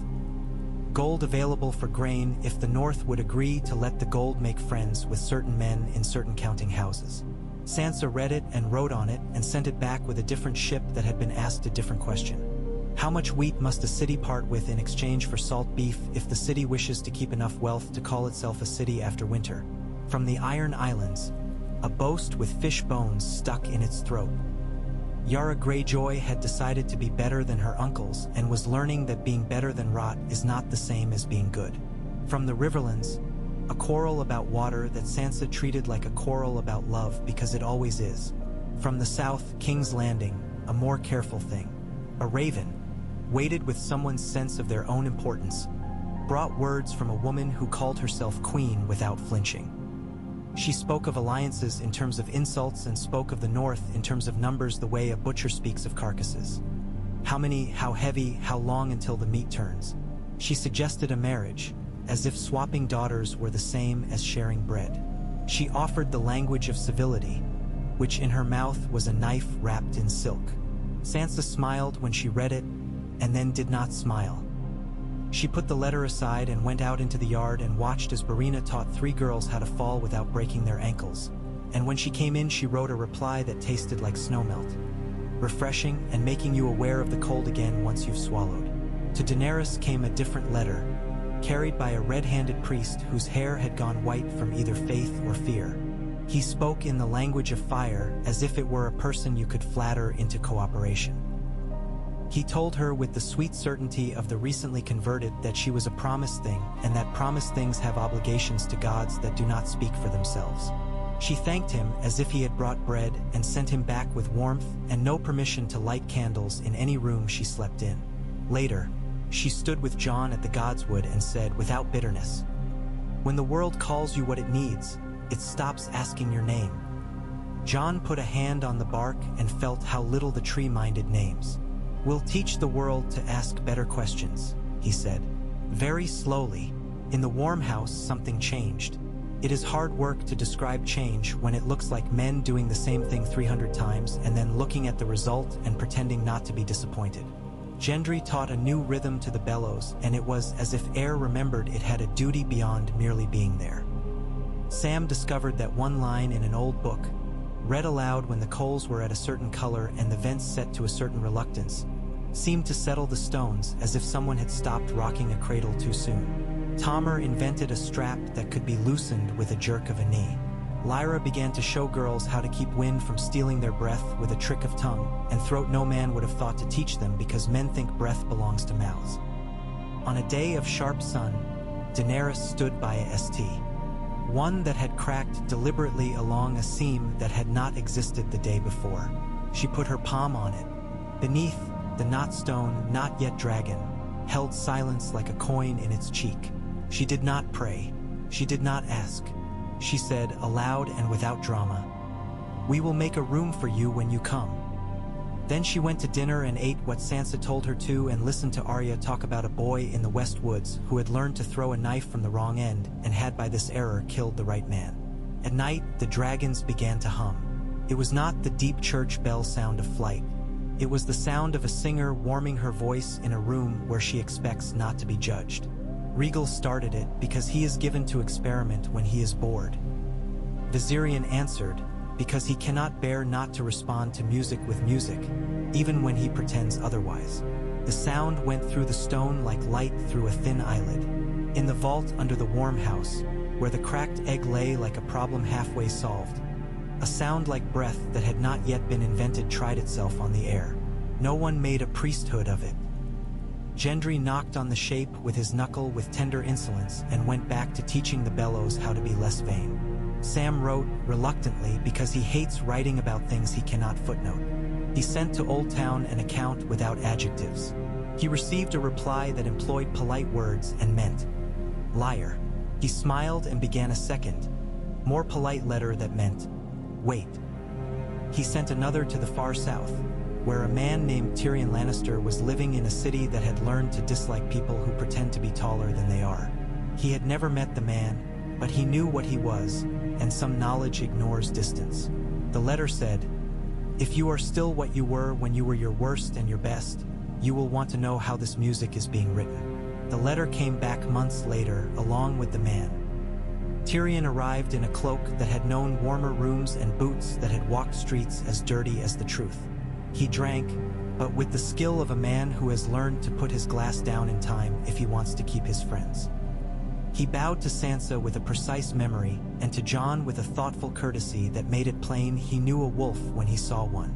Gold available for grain if the North would agree to let the gold make friends with certain men in certain counting houses. Sansa read it and wrote on it and sent it back with a different ship that had been asked a different question. How much wheat must a city part with in exchange for salt beef if the city wishes to keep enough wealth to call itself a city after winter? From the Iron Islands, a boast with fish bones stuck in its throat. Yara Greyjoy had decided to be better than her uncles and was learning that being better than rot is not the same as being good. From the Riverlands, a quarrel about water that Sansa treated like a quarrel about love because it always is. From the south, King's Landing, a more careful thing. A raven, weighted with someone's sense of their own importance, brought words from a woman who called herself queen without flinching. She spoke of alliances in terms of insults and spoke of the North in terms of numbers the way a butcher speaks of carcasses. How many, how heavy, how long until the meat turns? She suggested a marriage, as if swapping daughters were the same as sharing bread. She offered the language of civility, which in her mouth was a knife wrapped in silk. Sansa smiled when she read it, and then did not smile. She put the letter aside and went out into the yard and watched as Barina taught 3 girls how to fall without breaking their ankles. And when she came in, she wrote a reply that tasted like snowmelt, refreshing and making you aware of the cold again once you've swallowed. To Daenerys came a different letter, carried by a red-handed priest whose hair had gone white from either faith or fear. He spoke in the language of fire as if it were a person you could flatter into cooperation. He told her with the sweet certainty of the recently converted that she was a promised thing and that promised things have obligations to gods that do not speak for themselves. She thanked him as if he had brought bread and sent him back with warmth and no permission to light candles in any room she slept in. Later, she stood with Jon at the Godswood and said without bitterness, "When the world calls you what it needs, it stops asking your name." Jon put a hand on the bark and felt how little the tree minded names. "We'll teach the world to ask better questions," he said. Very slowly, in the warm house, something changed. It is hard work to describe change when it looks like men doing the same thing 300 times and then looking at the result and pretending not to be disappointed. Gendry taught a new rhythm to the bellows, and it was as if air remembered it had a duty beyond merely being there. Sam discovered that one line in an old book, read aloud when the coals were at a certain color and the vents set to a certain reluctance, seemed to settle the stones as if someone had stopped rocking a cradle too soon. Tomer invented a strap that could be loosened with a jerk of a knee. Lyra began to show girls how to keep wind from stealing their breath with a trick of tongue and throat no man would have thought to teach them because men think breath belongs to mouths. On a day of sharp sun, Daenerys stood by a St. One that had cracked deliberately along a seam that had not existed the day before. She put her palm on it. Beneath, the not stone, not yet dragon, held silence like a coin in its cheek. She did not pray. She did not ask. She said, aloud and without drama, "We will make a room for you when you come." Then she went to dinner and ate what Sansa told her to and listened to Arya talk about a boy in the West Woods who had learned to throw a knife from the wrong end and had by this error killed the right man. At night, the dragons began to hum. It was not the deep church bell sound of flight. It was the sound of a singer warming her voice in a room where she expects not to be judged. Rhaegal started it because he is given to experiment when he is bored. Viserion answered because he cannot bear not to respond to music with music, even when he pretends otherwise. The sound went through the stone like light through a thin eyelid. In the vault under the warm house, where the cracked egg lay like a problem halfway solved, a sound like breath that had not yet been invented tried itself on the air. No one made a priesthood of it. Gendry knocked on the shape with his knuckle with tender insolence and went back to teaching the bellows how to be less vain. Sam wrote, reluctantly, because he hates writing about things he cannot footnote. He sent to Old Town an account without adjectives. He received a reply that employed polite words and meant, "Liar." He smiled and began a second, more polite letter that meant, "Wait." He sent another to the far south, where a man named Tyrion Lannister was living in a city that had learned to dislike people who pretend to be taller than they are. He had never met the man, but he knew what he was, and some knowledge ignores distance. The letter said, "If you are still what you were when you were your worst and your best, you will want to know how this music is being written." The letter came back months later, along with the man. Tyrion arrived in a cloak that had known warmer rooms and boots that had walked streets as dirty as the truth. He drank, but with the skill of a man who has learned to put his glass down in time if he wants to keep his friends. He bowed to Sansa with a precise memory, and to Jon with a thoughtful courtesy that made it plain he knew a wolf when he saw one.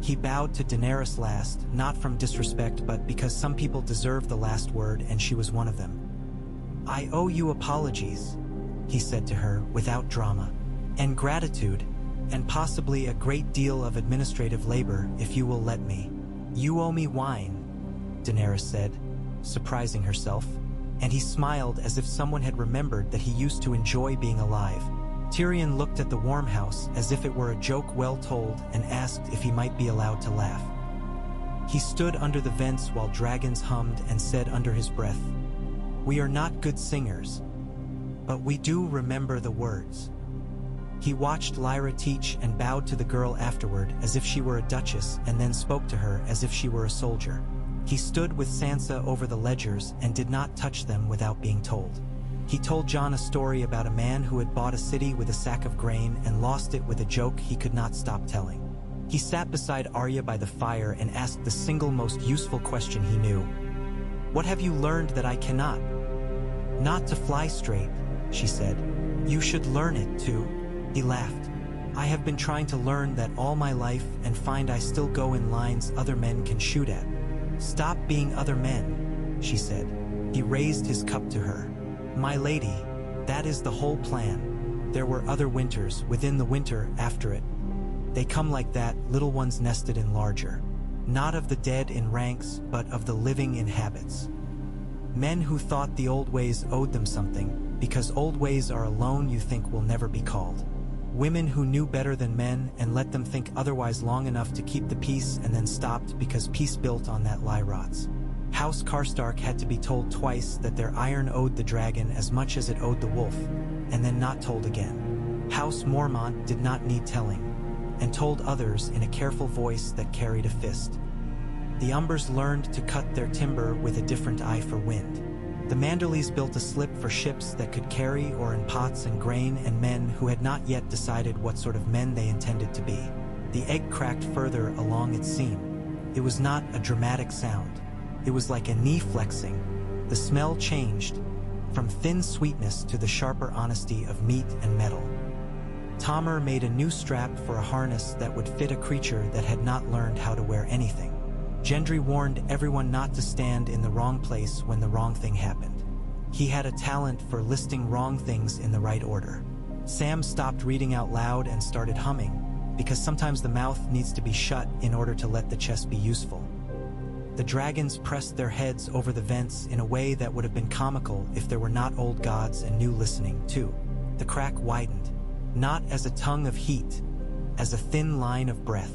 He bowed to Daenerys last, not from disrespect but because some people deserve the last word and she was one of them. "I owe you apologies," he said to her without drama, "and gratitude, and possibly a great deal of administrative labor if you will let me." "You owe me wine," Daenerys said, surprising herself, and he smiled as if someone had remembered that he used to enjoy being alive. Tyrion looked at the warm house as if it were a joke well told and asked if he might be allowed to laugh. He stood under the vents while dragons hummed and said under his breath, "We are not good singers, but we do remember the words." He watched Lyra teach and bowed to the girl afterward as if she were a duchess, and then spoke to her as if she were a soldier. He stood with Sansa over the ledgers and did not touch them without being told. He told Jon a story about a man who had bought a city with a sack of grain and lost it with a joke he could not stop telling. He sat beside Arya by the fire and asked the single most useful question he knew. "What have you learned that I cannot?" "Not to fly straight," she said. "You should learn it too." He laughed. "I have been trying to learn that all my life and find I still go in lines other men can shoot at." "Stop being other men," she said. He raised his cup to her. "My lady, that is the whole plan. There were other winters within the winter after it. They come like that, little ones nested in larger. Not of the dead in ranks, but of the living in habits. Men who thought the old ways owed them something, because old ways are a loan you think will never be called. Women who knew better than men and let them think otherwise long enough to keep the peace and then stopped because peace built on that lie rots. House Karstark had to be told twice that their iron owed the dragon as much as it owed the wolf, and then not told again. House Mormont did not need telling, and told others in a careful voice that carried a fist. The Umbers learned to cut their timber with a different eye for wind. The Manderleys built a slip for ships that could carry or in pots and grain and men who had not yet decided what sort of men they intended to be. The egg cracked further along its seam. It was not a dramatic sound. It was like a knee flexing. The smell changed from thin sweetness to the sharper honesty of meat and metal. Tommer made a new strap for a harness that would fit a creature that had not learned how to wear anything. Gendry warned everyone not to stand in the wrong place when the wrong thing happened. He had a talent for listing wrong things in the right order. Sam stopped reading out loud and started humming, because sometimes the mouth needs to be shut in order to let the chest be useful. The dragons pressed their heads over the vents in a way that would have been comical if there were not old gods and new listening, too. The crack widened, not as a tongue of heat, as a thin line of breath.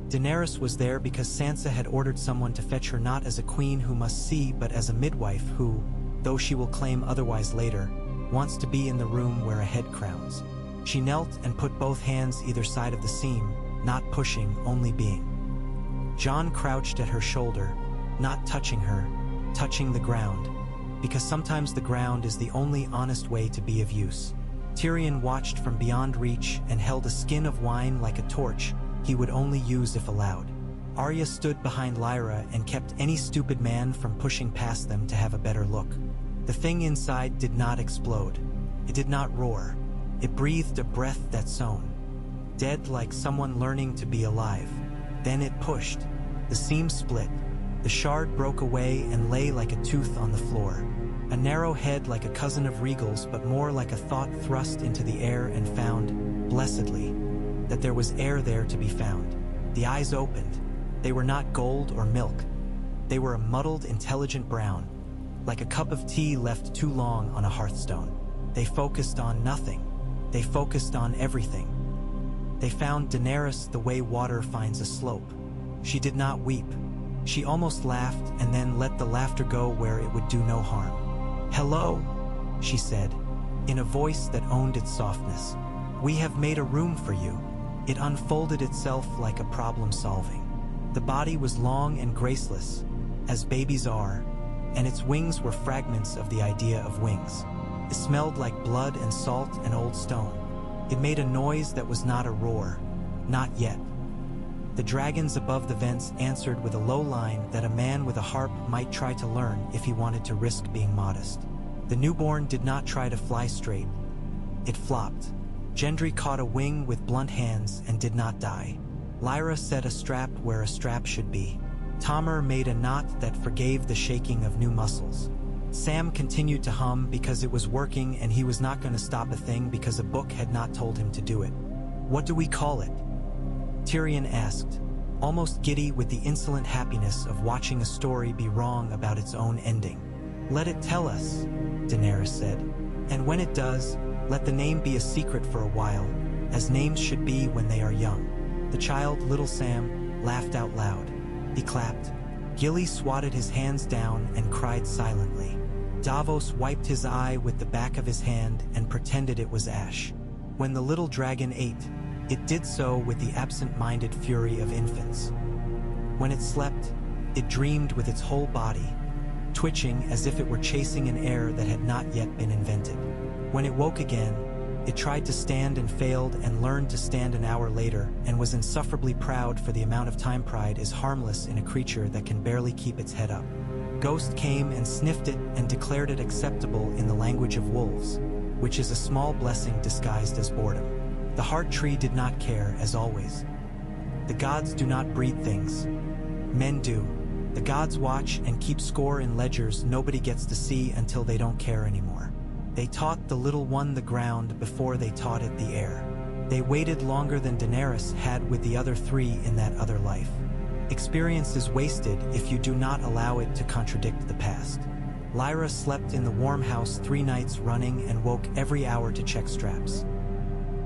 Daenerys was there because Sansa had ordered someone to fetch her not as a queen who must see but as a midwife who, though she will claim otherwise later, wants to be in the room where a head crowns. She knelt and put both hands either side of the seam, not pushing, only being. Jon crouched at her shoulder, not touching her, touching the ground, because sometimes the ground is the only honest way to be of use. Tyrion watched from beyond reach and held a skin of wine like a torch he would only use if allowed. Arya stood behind Lyra and kept any stupid man from pushing past them to have a better look. The thing inside did not explode. It did not roar. It breathed a breath that sown, dead like someone learning to be alive. Then it pushed. The seam split. The shard broke away and lay like a tooth on the floor. A narrow head like a cousin of Regal's, but more like a thought thrust into the air and found, blessedly, that there was air there to be found. The eyes opened. They were not gold or milk. They were a muddled, intelligent brown, like a cup of tea left too long on a hearthstone. They focused on nothing. They focused on everything. They found Daenerys the way water finds a slope. She did not weep. She almost laughed and then let the laughter go where it would do no harm. "Hello," she said, in a voice that owned its softness. "We have made a room for you." It unfolded itself like a problem-solving. The body was long and graceless, as babies are, and its wings were fragments of the idea of wings. It smelled like blood and salt and old stone. It made a noise that was not a roar, not yet. The dragons above the vents answered with a low line that a man with a harp might try to learn if he wanted to risk being modest. The newborn did not try to fly straight. It flopped. Gendry caught a wing with blunt hands and did not die. Lyra set a strap where a strap should be. Tommer made a knot that forgave the shaking of new muscles. Sam continued to hum because it was working and he was not going to stop a thing because a book had not told him to do it. "What do we call it?" Tyrion asked, almost giddy with the insolent happiness of watching a story be wrong about its own ending. "Let it tell us," Daenerys said. "And when it does, let the name be a secret for a while, as names should be when they are young." The child, little Sam, laughed out loud. He clapped. Gilly swatted his hands down and cried silently. Davos wiped his eye with the back of his hand and pretended it was ash. When the little dragon ate, it did so with the absent-minded fury of infants. When it slept, it dreamed with its whole body, twitching as if it were chasing an air that had not yet been invented. When it woke again, it tried to stand and failed and learned to stand an hour later and was insufferably proud for the amount of time pride is harmless in a creature that can barely keep its head up. Ghost came and sniffed it and declared it acceptable in the language of wolves, which is a small blessing disguised as boredom. The heart tree did not care, as always. The gods do not breed things. Men do. The gods watch and keep score in ledgers nobody gets to see until they don't care anymore. They taught the little one the ground before they taught it the air. They waited longer than Daenerys had with the other three in that other life. Experience is wasted if you do not allow it to contradict the past. Lyra slept in the warm house 3 nights running and woke every hour to check straps.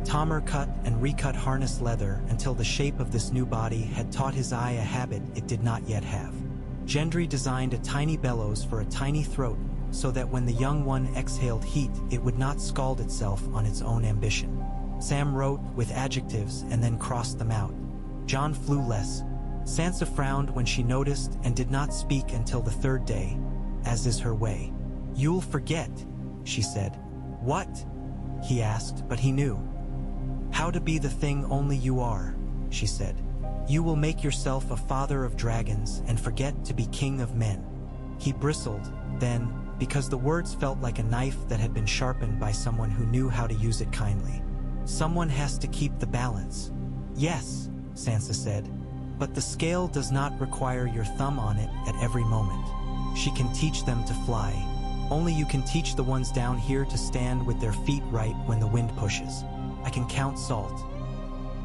Tommer cut and recut harness leather until the shape of this new body had taught his eye a habit it did not yet have. Gendry designed a tiny bellows for a tiny throat so that when the young one exhaled heat, it would not scald itself on its own ambition. Sam wrote with adjectives and then crossed them out. Jon flew less. Sansa frowned when she noticed and did not speak until the 3rd day, as is her way. "You'll forget," she said. "What?" he asked, but he knew. "How to be the thing only you are," she said. "You will make yourself a father of dragons and forget to be king of men." He bristled, then, because the words felt like a knife that had been sharpened by someone who knew how to use it kindly. "Someone has to keep the balance." "Yes," Sansa said, "but the scale does not require your thumb on it at every moment. She can teach them to fly. Only you can teach the ones down here to stand with their feet right when the wind pushes. I can count salt.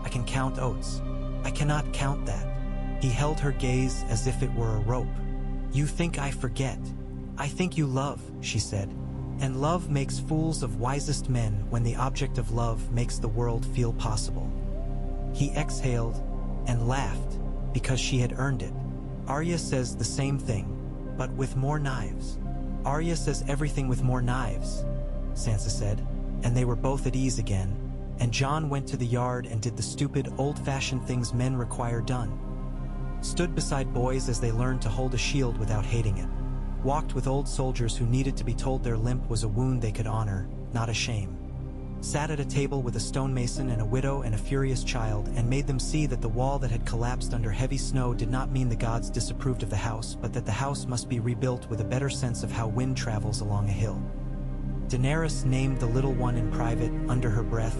I can count oats. I cannot count that." He held her gaze as if it were a rope. "You think I forget. I think you love," she said. "And love makes fools of wisest men when the object of love makes the world feel possible." He exhaled and laughed because she had earned it. "Arya says the same thing, but with more knives." "Arya says everything with more knives," Sansa said, and they were both at ease again, and Jon went to the yard and did the stupid, old-fashioned things men require done. Stood beside boys as they learned to hold a shield without hating it. Walked with old soldiers who needed to be told their limp was a wound they could honor, not a shame. Sat at a table with a stonemason and a widow and a furious child and made them see that the wall that had collapsed under heavy snow did not mean the gods disapproved of the house, but that the house must be rebuilt with a better sense of how wind travels along a hill. Daenerys named the little one in private, under her breath,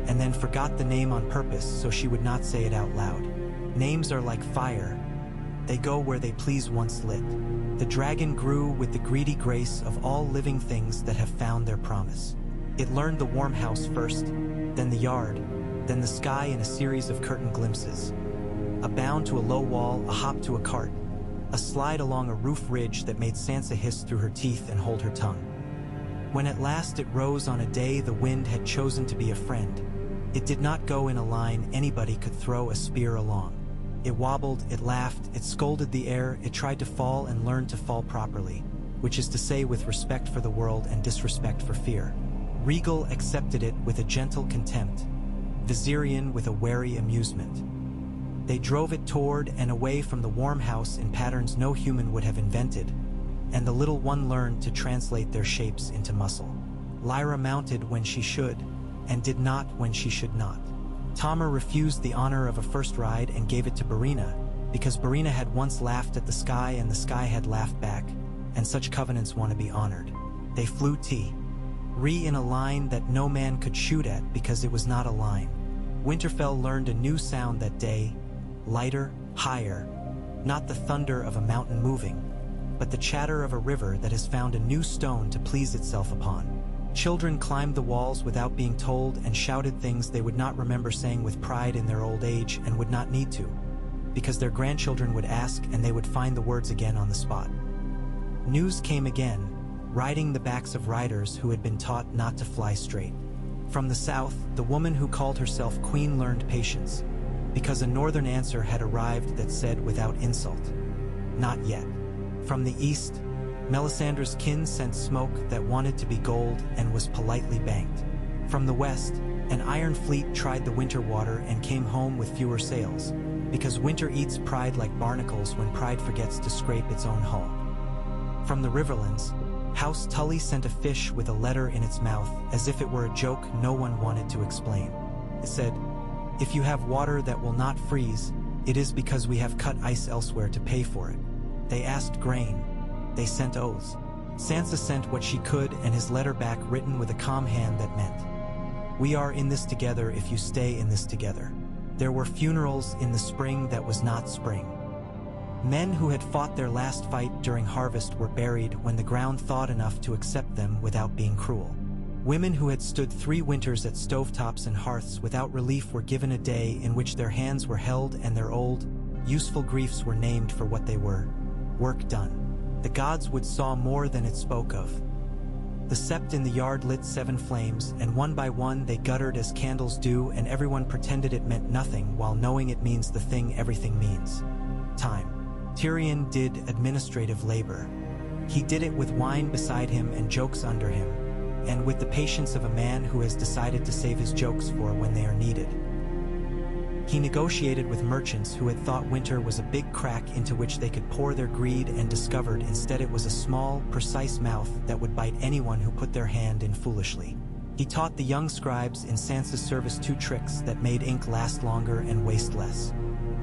and then forgot the name on purpose so she would not say it out loud. Names are like fire. They go where they please once lit. The dragon grew with the greedy grace of all living things that have found their promise. It learned the warm house first, then the yard, then the sky in a series of curtain glimpses. A bound to a low wall, a hop to a cart, a slide along a roof ridge that made Sansa hiss through her teeth and hold her tongue. When at last it rose on a day the wind had chosen to be a friend, it did not go in a line anybody could throw a spear along. It wobbled, it laughed, it scolded the air, it tried to fall and learned to fall properly, which is to say with respect for the world and disrespect for fear. Regal accepted it with a gentle contempt, Viserion with a wary amusement. They drove it toward and away from the warm house in patterns no human would have invented, and the little one learned to translate their shapes into muscle. Lyra mounted when she should, and did not when she should not. Tommer refused the honor of a first ride and gave it to Barina, because Barina had once laughed at the sky and the sky had laughed back, and such covenants want to be honored. They flew in a line that no man could shoot at because it was not a line. Winterfell learned a new sound that day, lighter, higher, not the thunder of a mountain moving, but the chatter of a river that has found a new stone to please itself upon. Children climbed the walls without being told and shouted things they would not remember saying with pride in their old age and would not need to, because their grandchildren would ask and they would find the words again on the spot. News came again, riding the backs of riders who had been taught not to fly straight. From the south, the woman who called herself Queen learned patience, because a northern answer had arrived that said without insult, not yet. From the east, Melisandre's kin sent smoke that wanted to be gold and was politely banked. From the west, an iron fleet tried the winter water and came home with fewer sails, because winter eats pride like barnacles when pride forgets to scrape its own hull. From the riverlands, House Tully sent a fish with a letter in its mouth as if it were a joke no one wanted to explain. It said, "If you have water that will not freeze, it is because we have cut ice elsewhere to pay for it." They asked grain. They sent oaths. Sansa sent what she could and his letter back written with a calm hand that meant, "We are in this together if you stay in this together." There were funerals in the spring that was not spring. Men who had fought their last fight during harvest were buried when the ground thawed enough to accept them without being cruel. Women who had stood 3 winters at stovetops and hearths without relief were given a day in which their hands were held and their old, useful griefs were named for what they were: work done. The gods would saw more than it spoke of. The sept in the yard lit 7 flames, and one by one they guttered as candles do, and everyone pretended it meant nothing while knowing it means the thing everything means: time. Tyrion did administrative labor. He did it with wine beside him and jokes under him, and with the patience of a man who has decided to save his jokes for when they are needed. He negotiated with merchants who had thought winter was a big crack into which they could pour their greed and discovered instead it was a small, precise mouth that would bite anyone who put their hand in foolishly. He taught the young scribes in Sansa's service 2 tricks that made ink last longer and waste less.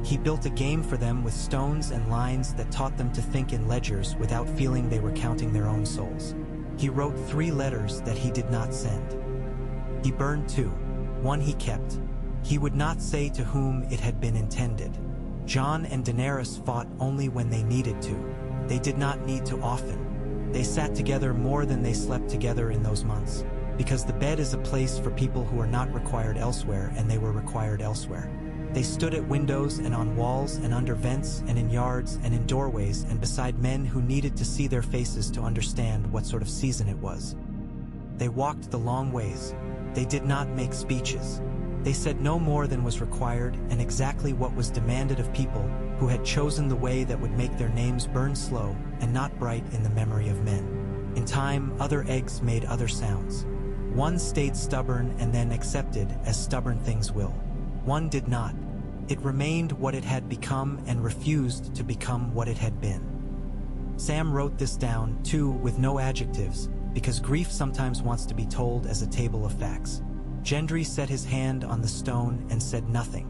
He built a game for them with stones and lines that taught them to think in ledgers without feeling they were counting their own souls. He wrote 3 letters that he did not send. He burned 2. One he kept. He would not say to whom it had been intended. Jon and Daenerys fought only when they needed to. They did not need to often. They sat together more than they slept together in those months, because the bed is a place for people who are not required elsewhere, and they were required elsewhere. They stood at windows and on walls and under vents and in yards and in doorways and beside men who needed to see their faces to understand what sort of season it was. They walked the long ways. They did not make speeches. They said no more than was required and exactly what was demanded of people who had chosen the way that would make their names burn slow and not bright in the memory of men. In time, other eggs made other sounds. One stayed stubborn and then accepted, as stubborn things will. One did not. It remained what it had become and refused to become what it had been. Sam wrote this down, too, with no adjectives, because grief sometimes wants to be told as a table of facts. Gendry set his hand on the stone and said nothing.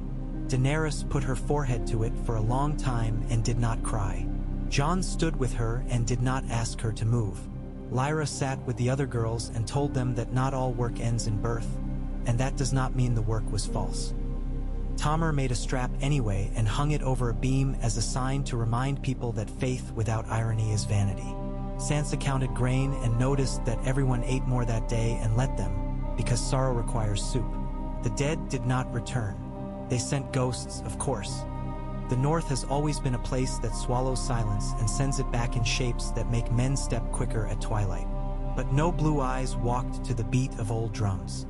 Daenerys put her forehead to it for a long time and did not cry. Jon stood with her and did not ask her to move. Lyra sat with the other girls and told them that not all work ends in birth, and that does not mean the work was false. Tommer made a strap anyway and hung it over a beam as a sign to remind people that faith without irony is vanity. Sansa counted grain and noticed that everyone ate more that day and let them, because sorrow requires soup. The dead did not return. They sent ghosts, of course. The North has always been a place that swallows silence and sends it back in shapes that make men step quicker at twilight. But no blue eyes walked to the beat of old drums.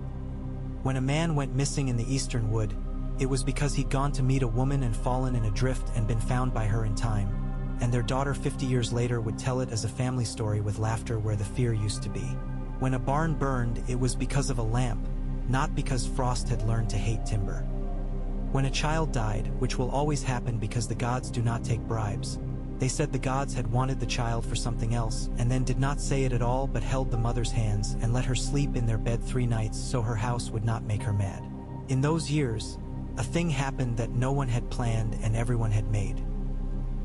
When a man went missing in the eastern wood, it was because he'd gone to meet a woman and fallen in a drift and been found by her in time, and their daughter 50 years later would tell it as a family story with laughter where the fear used to be. When a barn burned, it was because of a lamp, not because frost had learned to hate timber. When a child died, which will always happen because the gods do not take bribes, they said the gods had wanted the child for something else, and then did not say it at all but held the mother's hands and let her sleep in their bed 3 nights so her house would not make her mad. In those years, a thing happened that no one had planned and everyone had made.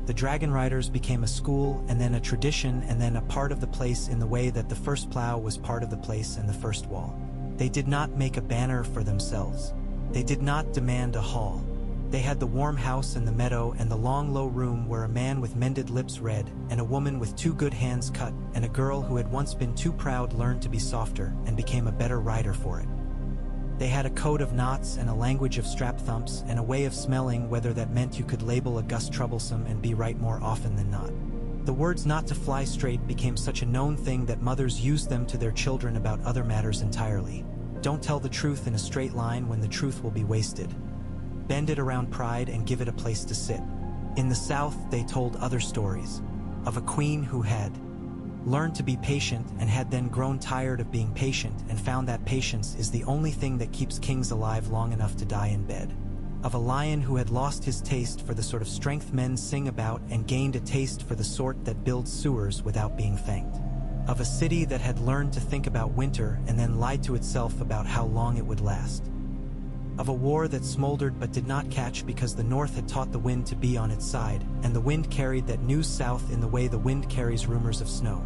The Dragonriders became a school and then a tradition and then a part of the place in the way that the first plow was part of the place and the first wall. They did not make a banner for themselves. They did not demand a hall. They had the warm house and the meadow and the long low room where a man with mended lips read and a woman with 2 good hands cut and a girl who had once been too proud learned to be softer and became a better rider for it. They had a code of knots and a language of strap thumps and a way of smelling whether that meant you could label a gust troublesome and be right more often than not. The words not to fly straight became such a known thing that mothers used them to their children about other matters entirely. Don't tell the truth in a straight line when the truth will be wasted. Bend it around pride and give it a place to sit. In the south, they told other stories of a queen who had learned to be patient and had then grown tired of being patient and found that patience is the only thing that keeps kings alive long enough to die in bed. Of a lion who had lost his taste for the sort of strength men sing about and gained a taste for the sort that builds sewers without being thanked. Of a city that had learned to think about winter and then lied to itself about how long it would last. Of a war that smoldered but did not catch because the north had taught the wind to be on its side, and the wind carried that news south in the way the wind carries rumors of snow.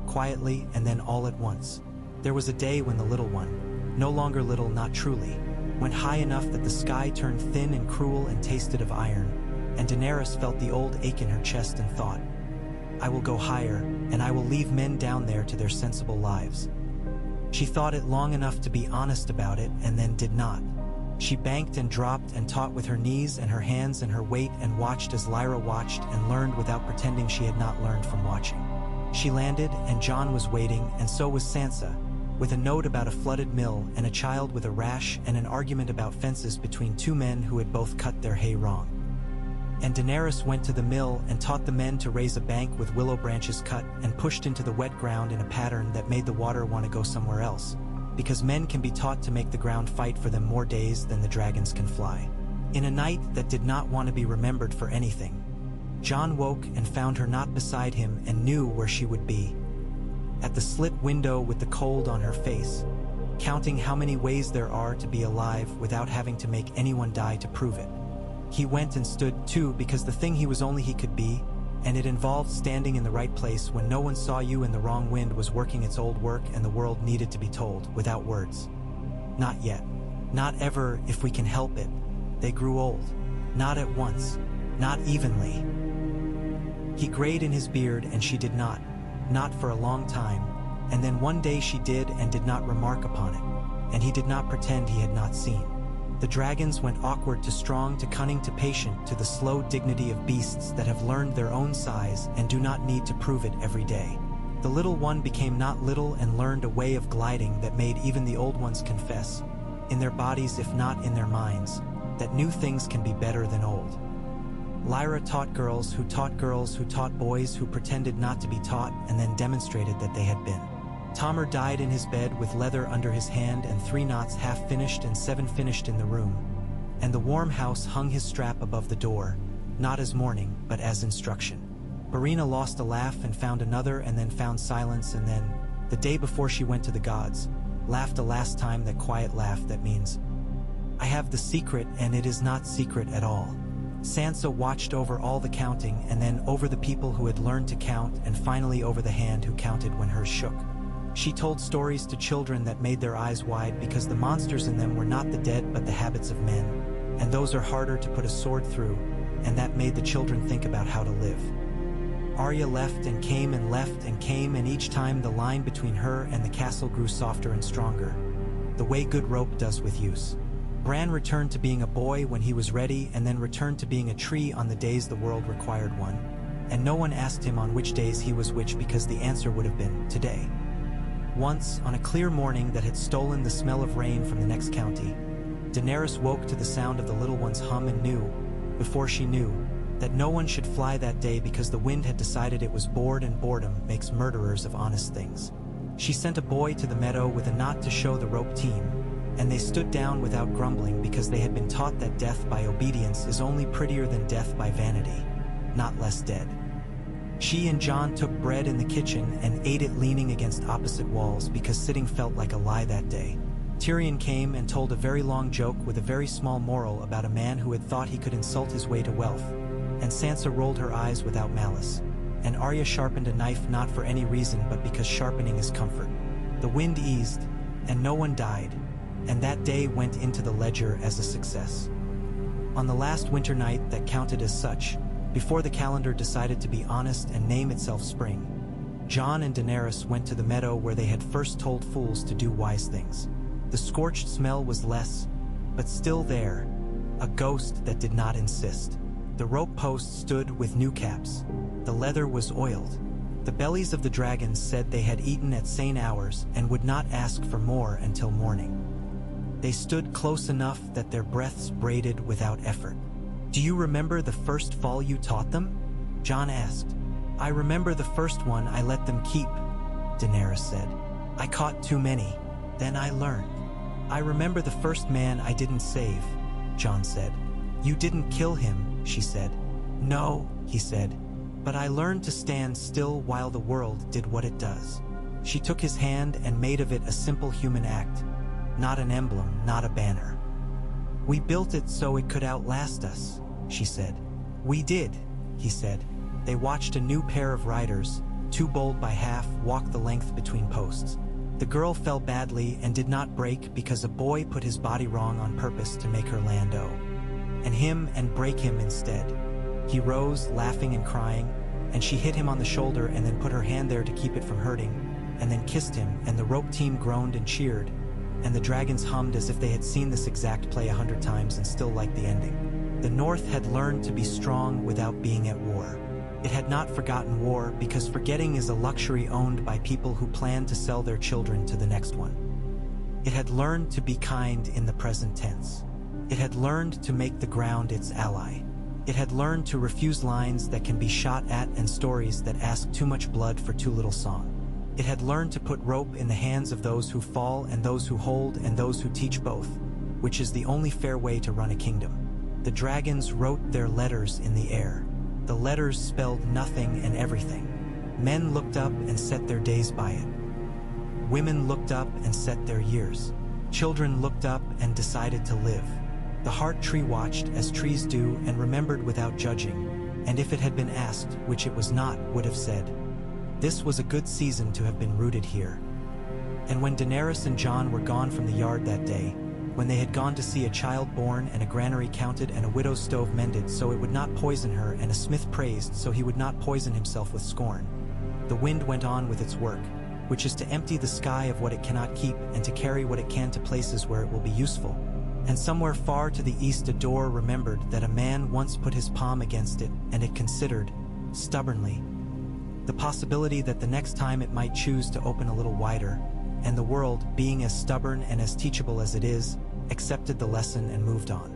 Quietly and then all at once. There was a day when the little one, no longer little, not truly, went high enough that the sky turned thin and cruel and tasted of iron, and Daenerys felt the old ache in her chest and thought, I will go higher, and I will leave men down there to their sensible lives. She thought it long enough to be honest about it and then did not. She banked and dropped and taught with her knees and her hands and her weight and watched as Lyra watched and learned without pretending she had not learned from watching. She landed and Jon was waiting, and so was Sansa, with a note about a flooded mill and a child with a rash and an argument about fences between two men who had both cut their hay wrong. And Daenerys went to the mill and taught the men to raise a bank with willow branches cut and pushed into the wet ground in a pattern that made the water want to go somewhere else, because men can be taught to make the ground fight for them more days than the dragons can fly. In a night that did not want to be remembered for anything, Jon woke and found her not beside him and knew where she would be. At the slit window with the cold on her face, counting how many ways there are to be alive without having to make anyone die to prove it. He went and stood too, because the thing he was only he could be, and it involved standing in the right place when no one saw you and the wrong wind was working its old work and the world needed to be told without words. Not yet. Not ever, if we can help it. They grew old. Not at once. Not evenly. He grayed in his beard and she did not. Not for a long time, and then one day she did and did not remark upon it, and he did not pretend he had not seen. The dragons went awkward to strong to cunning to patient to the slow dignity of beasts that have learned their own size and do not need to prove it every day. The little one became not little and learned a way of gliding that made even the old ones confess, in their bodies if not in their minds, that new things can be better than old. Lyra taught girls who taught girls who taught boys who pretended not to be taught and then demonstrated that they had been. Tommer died in his bed with leather under his hand and 3 knots half finished and 7 finished in the room, and the warm house hung his strap above the door, not as mourning, but as instruction. Barina lost a laugh and found another and then found silence and then, the day before she went to the gods, laughed a last time, that quiet laugh that means, I have the secret and it is not secret at all. Sansa watched over all the counting and then over the people who had learned to count and finally over the hand who counted when hers shook. She told stories to children that made their eyes wide because the monsters in them were not the dead but the habits of men, and those are harder to put a sword through, and that made the children think about how to live. Arya left and came and left and came, and each time the line between her and the castle grew softer and stronger, the way good rope does with use. Bran returned to being a boy when he was ready and then returned to being a tree on the days the world required one, and no one asked him on which days he was which because the answer would have been, today. Once, on a clear morning that had stolen the smell of rain from the next county, Daenerys woke to the sound of the little one's hum and knew, before she knew, that no one should fly that day because the wind had decided it was bored and boredom makes murderers of honest things. She sent a boy to the meadow with a knot to show the rope team, and they stood down without grumbling because they had been taught that death by obedience is only prettier than death by vanity, not less dead. She and Jon took bread in the kitchen and ate it leaning against opposite walls because sitting felt like a lie that day. Tyrion came and told a very long joke with a very small moral about a man who had thought he could insult his way to wealth, and Sansa rolled her eyes without malice, and Arya sharpened a knife not for any reason but because sharpening is comfort. The wind eased, and no one died, and that day went into the ledger as a success. On the last winter night that counted as such, before the calendar decided to be honest and name itself spring, Jon and Daenerys went to the meadow where they had first told fools to do wise things. The scorched smell was less, but still there, a ghost that did not insist. The rope post stood with new caps. The leather was oiled. The bellies of the dragons said they had eaten at sane hours and would not ask for more until morning. They stood close enough that their breaths braided without effort. Do you remember the first fall you taught them? Jon asked. I remember the first one I let them keep, Daenerys said. I caught too many. Then I learned. I remember the first man I didn't save, Jon said. You didn't kill him, she said. No, he said. But I learned to stand still while the world did what it does. She took his hand and made of it a simple human act. Not an emblem, not a banner. We built it so it could outlast us, she said. We did, he said. They watched a new pair of riders, too bold by half, walk the length between posts. The girl fell badly and did not break because a boy put his body wrong on purpose to make her land and him and break him instead. He rose, laughing and crying, and she hit him on the shoulder and then put her hand there to keep it from hurting, and then kissed him, and the rope team groaned and cheered, and the dragons hummed as if they had seen this exact play 100 times and still liked the ending. The North had learned to be strong without being at war. It had not forgotten war because forgetting is a luxury owned by people who plan to sell their children to the next one. It had learned to be kind in the present tense. It had learned to make the ground its ally. It had learned to refuse lines that can be shot at and stories that ask too much blood for too little song. It had learned to put rope in the hands of those who fall and those who hold and those who teach both, which is the only fair way to run a kingdom. The dragons wrote their letters in the air. The letters spelled nothing and everything. Men looked up and set their days by it. Women looked up and set their years. Children looked up and decided to live. The heart tree watched as trees do and remembered without judging, and if it had been asked, which it was not, would have said, "This was a good season to have been rooted here." And when Daenerys and Jon were gone from the yard that day, when they had gone to see a child born and a granary counted and a widow's stove mended so it would not poison her and a smith praised so he would not poison himself with scorn, the wind went on with its work, which is to empty the sky of what it cannot keep and to carry what it can to places where it will be useful. And somewhere far to the east a door remembered that a man once put his palm against it, and it considered, stubbornly, the possibility that the next time it might choose to open a little wider, and the world, being as stubborn and as teachable as it is, accepted the lesson and moved on.